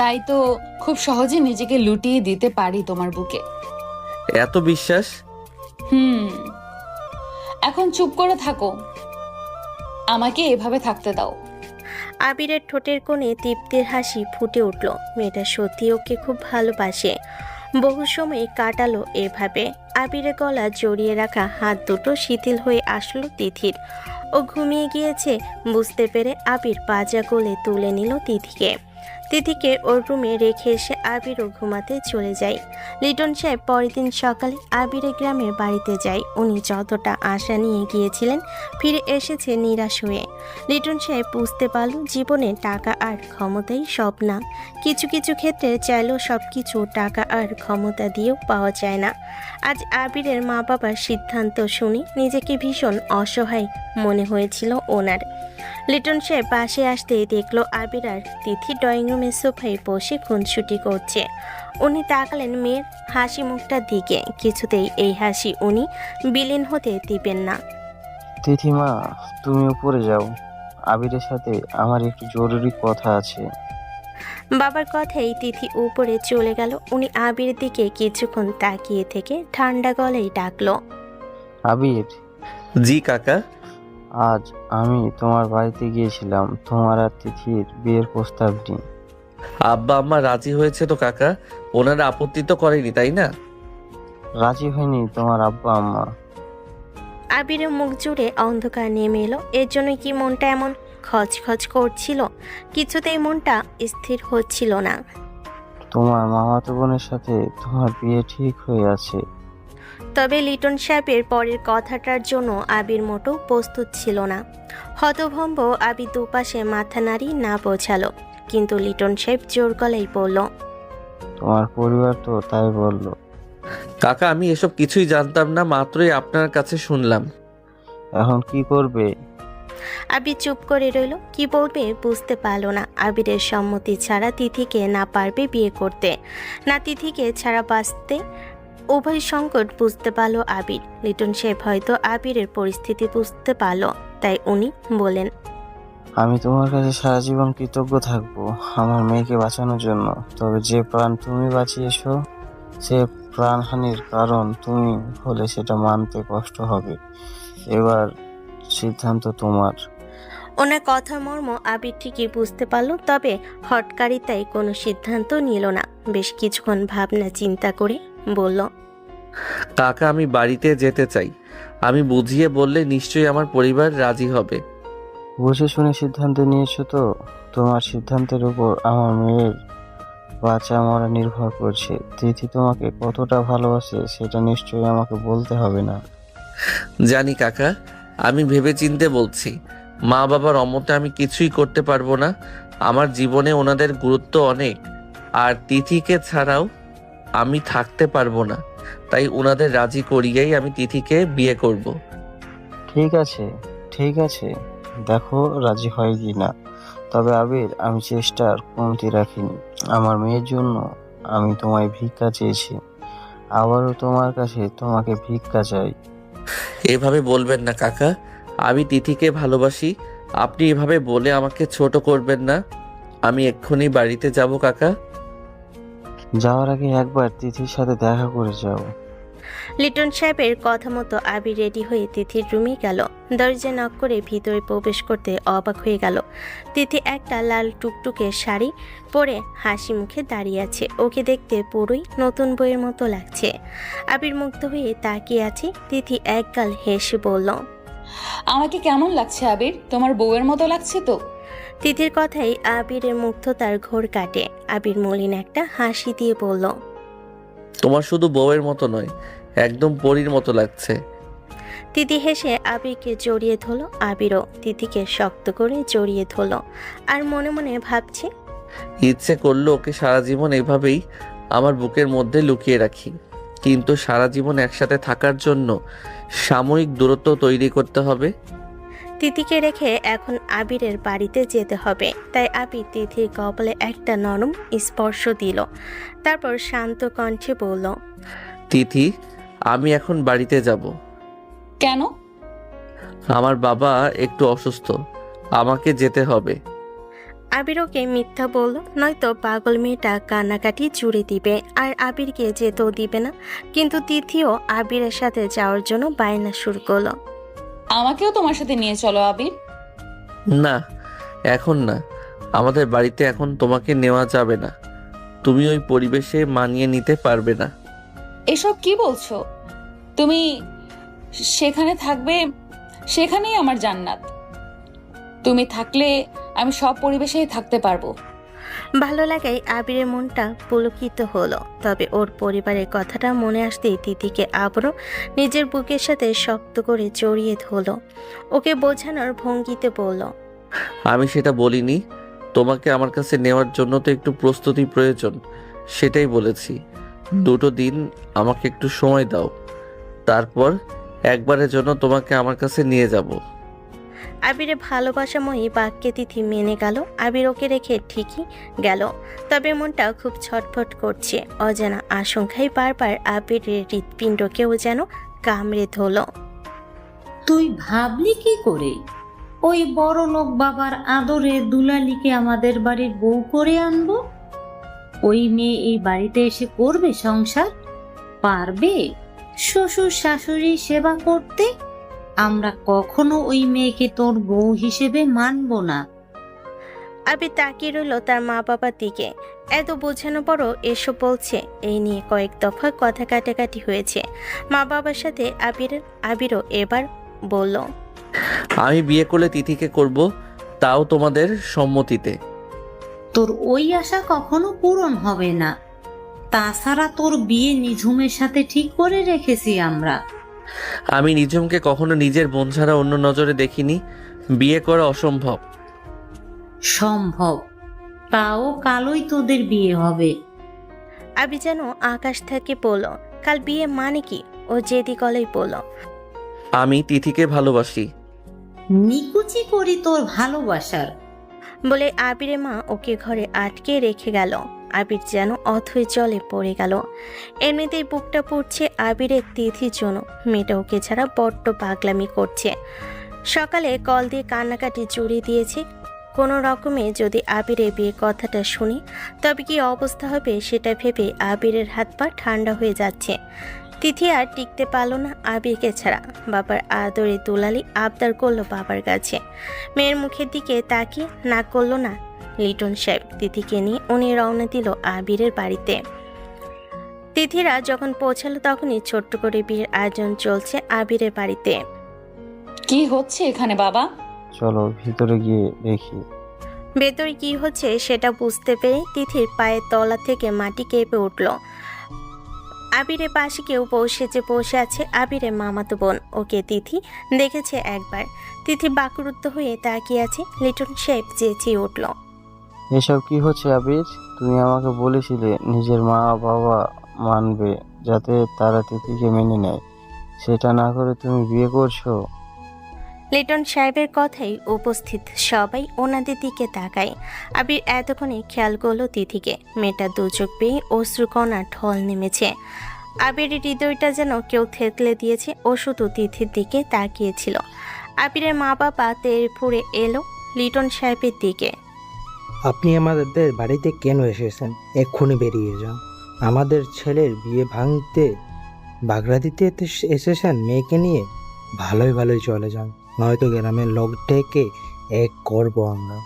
তাই তো খুব সহজে নিজেকে লুটিয়ে দিতে পারি তোমার বুকে। এত বিশ্বাস? এখন চুপ করে থাকো, আমাকে এভাবে থাকতে দাও। আবিরের ঠোঁটের কোণে তৃপ্তির হাসি ফুটে উঠল। মেয়েটা সত্যি ওকে খুব ভালোবাসে। বহু সময় কাটালো এভাবে। আবিরের গলা জড়িয়ে রাখা হাত দুটো শিথিল হয়ে আসলো তিথির। ও ঘুমিয়ে গিয়েছে বুঝতে পেরে আবির পাজা কোলে তুলে নিল তিথিকে। তিথিকে ওর রুমে রেখে এসে আবিরও ঘুমাতে চলে যায়। লিটন সাহেব পরের দিন সকালে আবিরের গ্রামের বাড়িতে যায়। উনি যতটা আশা নিয়ে গিয়েছিলেন ফিরে এসেছে নিরাশ হয়ে। লিটন সাহেব বুঝতে পারল জীবনে টাকা আর ক্ষমতাই সব না। কিছু কিছু ক্ষেত্রে চাইলেও সব কিছু টাকা আর ক্ষমতা দিয়েও পাওয়া যায় না। আজ আবিরের মা বাবার সিদ্ধান্ত শুনে নিজেকে ভীষণ অসহায় মনে হয়েছিল ওনার। লিটন সাহেব পাশে আসতেই দেখলো আবির আর তিথি ড্রয়িং রুমের সোফায় বসে খুনসুটি করছে। উনি তাকালেন মেয়ের হাসি মুখটার দিকে। কিছুতেই এই হাসি উনি বিলীন হতে দিবেন না। তিথিমা, তুমি উপরে যাও, আবিরের সাথে আমার একটু জরুরি কথা আছে। বাবার কথাই তিথি উপরে চলে গেল। উনি আবিরের দিকে কিছুক্ষণ তাকিয়ে থেকে ঠান্ডা গলায় ডাকলো, আবির। জি কাকা। আজ আমি তোমার বাড়িতে গিয়েছিলাম তোমার আর তিথির বিয়ের প্রস্তাব নিয়ে। আব্বা আম্মা রাজি হয়েছে তো কাকা? ওনারা আপত্তি তো করেনি, তাই না? রাজি হয়নি তোমার আব্বা আম্মা। আবিরের মুখ জুড়ে অন্ধকার নেমে এলো। এর জন্য কি মনটা এমন খচখচ করছিল? কিছুতেই মনটা স্থির হচ্ছিল না। তোমার মামাতো বোনের সাথে তোমার বিয়ে ঠিক হয়ে আছে। তবে লিটন সাহেবের পরের কথাটার জন্য আবির মোটেও প্রস্তুত ছিল না। হতভম্ব আবির দুপাশে মাথা নাড়ি না বোঝালো, কিন্তু লিটন সাহেব জোর গলায় বলল, তোমার পরিবার তো তাই বলল। কাকা আমি এসব কিছুই জানতাম না, মাত্রই আপনার কাছে শুনলাম। এখন কি করবে? আবির চুপ করে রইল, কি বলবে বুঝতে পারল না। আবিরের সম্মতি ছাড়া তিথিকে না পারবে বিয়ে করতে, না তিথিকে ছাড়া বাঁচতে। উভয় সংকট বুঝতে পারল আবির। লিটন সাহেব হয়তো আবিরের পরিস্থিতি বুঝতে পারল, তাই উনি বলেন, আমি তোমার কাছে সারা জীবন কৃতজ্ঞ থাকবো আমার মেয়েকে বাঁচানোর জন্য। তবে যে প্রাণ তুমি বাঁচিয়েছো, সে প্রাণহানির কারণ তুমি হলে সেটা মানতে কষ্ট হবে। এবার সিদ্ধান্ত তোমার। ওনার কথার মর্ম আবির ঠিকই বুঝতে পারল, তবে হটকারিতায় কোনো সিদ্ধান্ত নিল না। বেশ কিছুক্ষণ ভাবনা চিন্তা করে বলল, কাকা আমি বাড়িতে যেতে চাই। আমি বুঝিয়ে বললে নিশ্চয়ই আমার পরিবার রাজি হবে। বুঝে শুনে সিদ্ধান্ত নিয়েছো তো? তোমার সিদ্ধান্তের উপর আমার মেয়ের বাঁচা মরা নির্ভর করছে। তিথি তোমাকে কতটা ভালোবাসে সেটা নিশ্চয়ই আমাকে বলতে হবে না। জানি কাকা, আমি ভেবেচিন্তে বলছি। মা বাবার অমতে আমি কিছুই করতে পারবো না। আমার জীবনে ওনাদের গুরুত্ব অনেক, আর তিথিকে ছাড়াও আমি থাকতে পারবো না। তাই ওনাদের রাজি করিয়েই আমি তিথিকে বিয়ে করব। ঠিক আছে, ঠিক আছে, দেখো রাজি হয় কি না। তবে আবির, আমি চেষ্টার কমতি রাখিনি। আমার মেয়ের জন্য আমি তোমায় ভিক্ষা চেয়েছি, আবারও তোমার কাছে তোমাকে ভিক্ষা চাই। এভাবে বলবেন না কাকা, আমি তিথিকে ভালোবাসি। আপনি এভাবে বলে আমাকে ছোট করবেন না। আমি এক্ষুনি বাড়িতে যাব কাকা। যাওয়ার আগে একবার তিথির সাথে দেখা করে যাও। লিটন সাহেবের কথা মতো আবির রেডি হয়ে তিথির রুমে গেল। দরজা নক করে ভিতরে প্রবেশ করতে অবাক হয়ে গেল। তিথি একটা লাল টুকটুকে শাড়ি পরে হাসি মুখে দাঁড়িয়ে আছে। ওকে দেখতে পুরোই নতুন বইয়ের মতো লাগছে। আবির মুগ্ধ হয়ে তাকিয়ে আছে। তিথি একগাল হেসে বলল, আমাকে কেমন লাগছে আবির? তোমার বউয়ের মতো লাগছে তো? তিথির কথাই আবিরের মুগ্ধতার ঘোর কাটে। আবির মলিন একটা হাসি দিয়ে বলল, তোমার শুধু বউয়ের মতো নয়, একদম পরীর মতো লাগছে। তিথি হেসে আবিরকে জড়িয়ে ধরল। আবিরও তিথিকে শক্ত করে জড়িয়ে ধরল, আর মনে মনে ভাবছে, ইচ্ছে করলো ওকে সারা জীবন এভাবেই আমার বুকের মধ্যে লুকিয়ে রাখি, কিন্তু সারা জীবন একসাথে থাকার জন্য সাময়িক দূরত্ব তৈরি করতে হবে। তিথিকে রেখে এখন আবিরের বাড়িতে যেতে হবে। তাই আবির তিথির কপালে একটা নরম স্পর্শ দিল। তারপর শান্ত কণ্ঠে বলল, তিথি, আমি এখন বাড়িতে যাব। কেন? আমার বাবা একটু অসুস্থ, আমাকে যেতে হবে। আবির ওকে মিথ্যা বলল, নয়তো পাগল মেয়েটা কান্নাকাটি জুড়ে দিবে আর আবিরকে যেতেও দিবে না। কিন্তু তিথিও আবিরের সাথে যাওয়ার জন্য বায়না শুরু করলো। আমাকেও তোমার সাথে নিয়ে চলো আবির। না, এখন না। আমাদের বাড়িতে এখন তোমাকে নেওয়া যাবে না। তুমি ওই পরিবেশে মানিয়ে নিতে পারবে না। এসব কি বলছো? তুমি সেখানে থাকবে, সেখানেই আমার জান্নাত। তুমি থাকলে আমি সব পরিবেশেই থাকতে পারবো। ভালো লাগায় আবিরের মনটা পুলকিত হলো। তবে ওর পরিবারের কথাটা মনে আসতেই তিথিকে আবারও নিজের বুকের সাথে শক্ত করে জড়িয়ে ধরল। ওকে বোঝানোর ভঙ্গিতে বলল, আমি সেটা বলিনি। তোমাকে আমার কাছে নেওয়ার জন্য তো একটু প্রস্তুতি প্রয়োজন, সেটাই বলেছি। 2 দিন আমাকে একটু সময় দাও, তারপর একবারের জন্য তোমাকে আমার কাছে নিয়ে যাব। আবিরের ভালোবাসাময়ী বাক্যে তিথি মেনে গেল। আবির ওকে রেখে ঠিকই গেল, তবে মনটা খুব ছটফট করছে। অজানা আশঙ্কায় বারবার আবিরের হৃৎপিণ্ডকেও যেন কামড়ে ধরল। তুই ভাবলি কি করে ওই বড় লোক বাবার আদরে দুলালিকে আমাদের বাড়ির বউ করে আনবো? ওই মেয়ে এই বাড়িতে এসে করবে সংসার? পারবে শ্বশুর শাশুড়ি সেবা করতে? আমরা কখনো ওই মেয়েকে তোর বউ হিসেবে মানব না। আবির তাকিয়ে রইল তার মা বাবার দিকে। এত বোঝানো বড় এসব বলছে। এই নিয়ে কয়েক দফা কথা কাটাকাটি হয়েছে মা বাবার সাথে। আবিরও এবার বলল, আমি বিয়ে করলে তিথিকে করব, তাও তোমাদের সম্মতিতে। তোর ওই আশা কখনো পূরণ হবে না। তাছাড়া তোর বিয়ে নিঝুমের সাথে ঠিক করে রেখেছি আমরা। আমি নিঝুমকে কখনো নিজের বোন ছাড়া অন্য নজরে দেখিনি। বিয়ে করা অসম্ভব। সম্ভব, তাও কালই তোদের বিয়ে হবে। আবি যেন আকাশ থেকে বলল, কাল বিয়ে মানে কি? ও জেদি গলেই বলল, আমি তিথিকে ভালোবাসি। নিকুচি করি তোর ভালোবাসার। বলে আবিরের মা ওকে ঘরে আটকে রেখে গেল। আবির যেন অথই জলে পড়ে গেল। এমনিতেই বুকটা পুড়ছে আবিরের তিথির জন্য। মেয়েটা ওকে ছাড়া বড্ড পাগলামি করছে। সকালে কল দিয়ে কান্নাকাটি জুড়ে দিয়েছে। কোনো রকমে যদি আবিরের বিয়ের কথাটা শুনি তবে কি অবস্থা হবে সেটা ভেবে আবিরের হাত পা ঠান্ডা হয়ে যাচ্ছে। তিথি আর টিকতে পারল না আবিরকে ছাড়া। বাবার আদরে দুলালি আবদার করলো বাবার কাছে। মেয়ের মুখের দিকে তাকিয়ে না করলো না লিটন সাহেব। তিথিকে নিয়ে উনি রওনা দিল আবিরের বাড়িতে। তিথিরা যখন পৌঁছালো তখনই ছোট্ট করে বিয়ের আয়োজন চলছে আবিরের বাড়িতে। কি হচ্ছে এখানে বাবা? চলো ভিতরে গিয়ে দেখি। ভেতরে কি হচ্ছে সেটা বুঝতে পেরে তিথির পায়ের তলা থেকে মাটি কেঁপে উঠল। আবিরের পাশে কেউ বসে আছে আবিরের মামাতো বোন। ওকে তিথি দেখেছে একবার। তিথি বাকরুদ্ধ হয়ে তাকিয়ে আছে। লিটন সাহেব চেঁচিয়ে উঠল, এসব কি হচ্ছে আবির? তুমি আমাকে বলেছিলে নিজের মা বাবা মানবে যাতে তারা তিথিকে মেনে নেয়, সেটা না করে তুমি বিয়ে করছো। লিটন সাহেবের কথাই উপস্থিত সবাই ওনাদের দিকে তাকায়। আবির এতক্ষণে খেয়াল করলো তিথিকে। মেয়েটা দুচোখ পেয়ে অশ্রুকণা ঢল নেমেছে। আবিরের হৃদয়টা যেন কেউ থেতলে দিয়েছে। ও শুধু তিথির দিকে তাকিয়েছিল। আবিরের মা বাবা তেড়ে ফুঁড়ে এলো লিটন সাহেবের দিকে। আপনি আমাদের বাড়িতে কেন এসেছেন? এক্ষুনি বেরিয়ে যান। আমাদের ছেলের বিয়ে ভাঙতে বাগড়া দিতে এসেছেন মেয়েকে নিয়ে? ভালোই চলে যান, নয়তো গ্রামের লোক ডেকে এক করবো আমরা।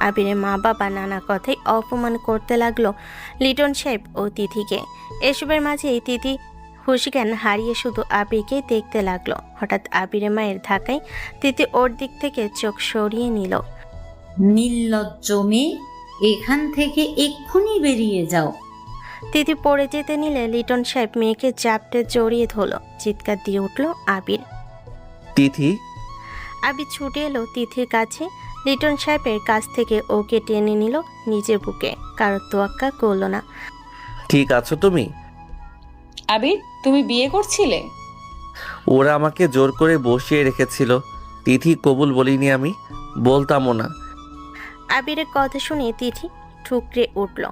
আবিরের মা বাবা নানা কথাই অপমান করতে লাগলো লিটন সাহেব ও তিথিকে। এসবের মাঝেই তিথি হুশজ্ঞান হারিয়ে শুধু আবিরকে দেখতে লাগলো। হঠাৎ আবিরের মায়ের ধাক্কায় তিথি ওর দিক থেকে চোখ সরিয়ে নিল। নির্লজ্জ মেয়ে, এখান থেকে এক্ষুনি বেরিয়ে যাও। তিথি পড়ে যেতে নিলে লিটন সাহেব মেয়েকে চাপটে জড়িয়ে ধরল। চিৎকার দিয়ে উঠল আবির। তিথি, আবির ছুটে এলো তিথির কাছে। লিটন সাহেবের কাছ থেকে ওকে টেনে নিল নিজের বুকে। কারোর তোয়াক্কা করলো না। ঠিক আছো তুমি? আবির, তুমি বিয়ে করছিলে? ওরা আমাকে জোর করে বসিয়ে রেখেছিল। তিথি কবুল বলিনি, আমি বলতামও না। আবিরের কথা শুনে তিথি ঠুকরে উঠল।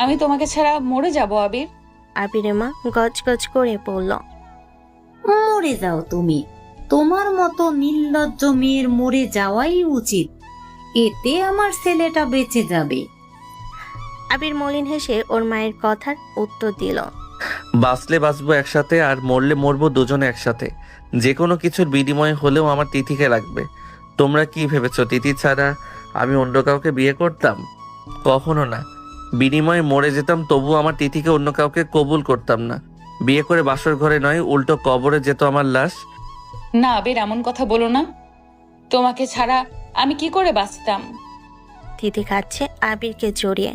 আমি তোমাকে ছাড়া মরে যাব আবির। আবিরের মা গজগজ করে বলল, মরে যাও তুমি। তোমার মতো নির্লজ্জ মেয়ের মরে যাওয়াই উচিত। এতে আমার ছেলেটা বেঁচে যাবে। আবির মলিন হেসে ওর মায়ের কথার উত্তর দিল, বাঁচলে বাঁচবো একসাথে, আর মরলে মরবো দুজনে একসাথে। যে কোনো কিছুর বিনিময়ে হলেও আমার তিথিকে লাগবে। তোমরা কি ভেবেছো তিথি ছাড়া আমি অন্য কাউকে বিয়ে করতাম? কখনো না। বিনিময়ে মরে যেতাম, তবু আমার তিথিকে অন্য কাউকে কবুল করতাম না। বিয়ে করে বাসর ঘরে নয়, উল্টো কবরে যেত আমার লাশ। না আবির, এমন কথা বলো না। তোমাকে ছাড়া আমি কি করে বাঁচতাম? তিথি খাচ্ছে আবিরকে জড়িয়ে।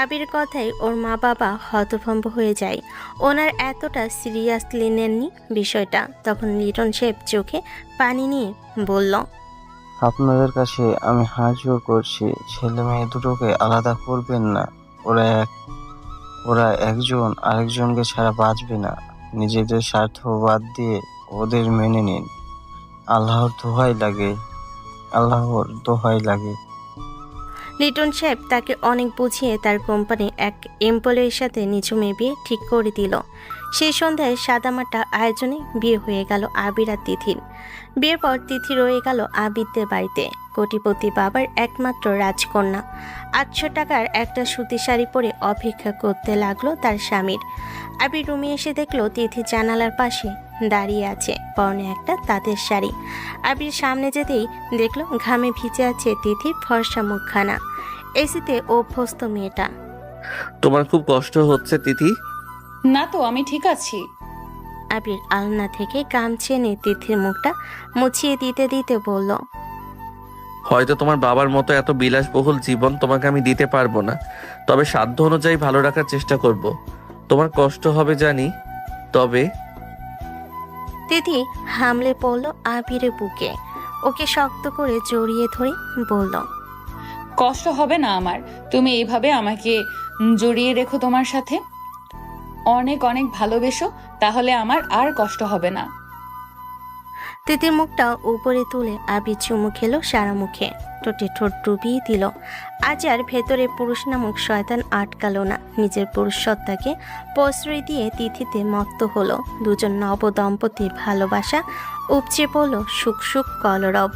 আবির কথায় ওর মা বাবা হতভম্ব হয়ে যায়। ওনার এতটা সিরিয়াসলি নেননি বিষয়টা। তখন লিটন সাহেব চোখে পানি নিয়ে বলল, আপনাদের কাছে আমি হাত জোর করছি, ছেলে মেয়ে দুটোকে আলাদা করবেন না। ওরা একজন আরেকজনকে ছাড়া বাঁচবে না। নিজেদের স্বার্থ বাদ দিয়ে ওদের মেনে নিন। আল্লাহর দোহাই লাগে। লিটন সাহেব তাকে অনেক বুঝিয়ে তার কোম্পানির এক এমপ্লয়ির সাথে নিঝুমের বিয়ে ঠিক করে দিল। সেই সন্ধ্যায় সাদামাটা আয়োজনে বিয়ে হয়ে গেল আবির আর তিথির। বিয়ের পর তিথি রয়ে গেল আবিরদের বাড়িতে। কোটিপতি বাবার একমাত্র রাজকন্যা। 800 টাকার একটা সুতি শাড়ি পরে অপেক্ষা করতে লাগলো তার স্বামীর। আবির রুমে এসে দেখলো তিথি জানালার পাশে দাঁড়িয়ে আছে, পরনে একটা তাঁতের শাড়ি। আবির সামনে যেতেই দেখলো ঘামে ভিজে আছে তিথির ফর্সা মুখখানা। এসিতে অভ্যস্ত মেয়েটা। তোমার খুব কষ্ট হচ্ছে তিথি? না তো, আমি ঠিক আছি। আবির আলনা থেকে গামছা এনে তিথির মুখটা মুছিয়ে দিতে দিতে বলল, হয়তো তোমার বাবার মতো এত বিলাসবহুল জীবন তোমাকে আমি দিতে পারবো না, তবে সাধ্য অনুযায়ী ভালো রাখার চেষ্টা করব। তোমার কষ্ট হবে জানি, তবে তিথি হামলে পড়ল আবিরের বুকে, ওকে শক্ত করে জড়িয়ে ধরে বলল, কষ্ট হবে না আমার। তুমি এইভাবে আমাকে জড়িয়ে রেখো তোমার সাথে, অনেক অনেক ভালোবেসো, তাহলে আমার আর কষ্ট হবে না। তিতির মুখটা উপরে তুলে আবির চুমু খেলো সারা মুখে, ঠোঁটে ঠোঁট ডুবিয়ে দিল। আজ আর ভেতরে পুরুষ নামক শয়তান আটকালো না, নিজের পুরুষ সত্তাকে প্রশ্রয় দিয়ে তিথিতে মত্ত হলো। দুজন নব দম্পতির ভালোবাসা উপচে পড়ল সুখ সুখ কলরব।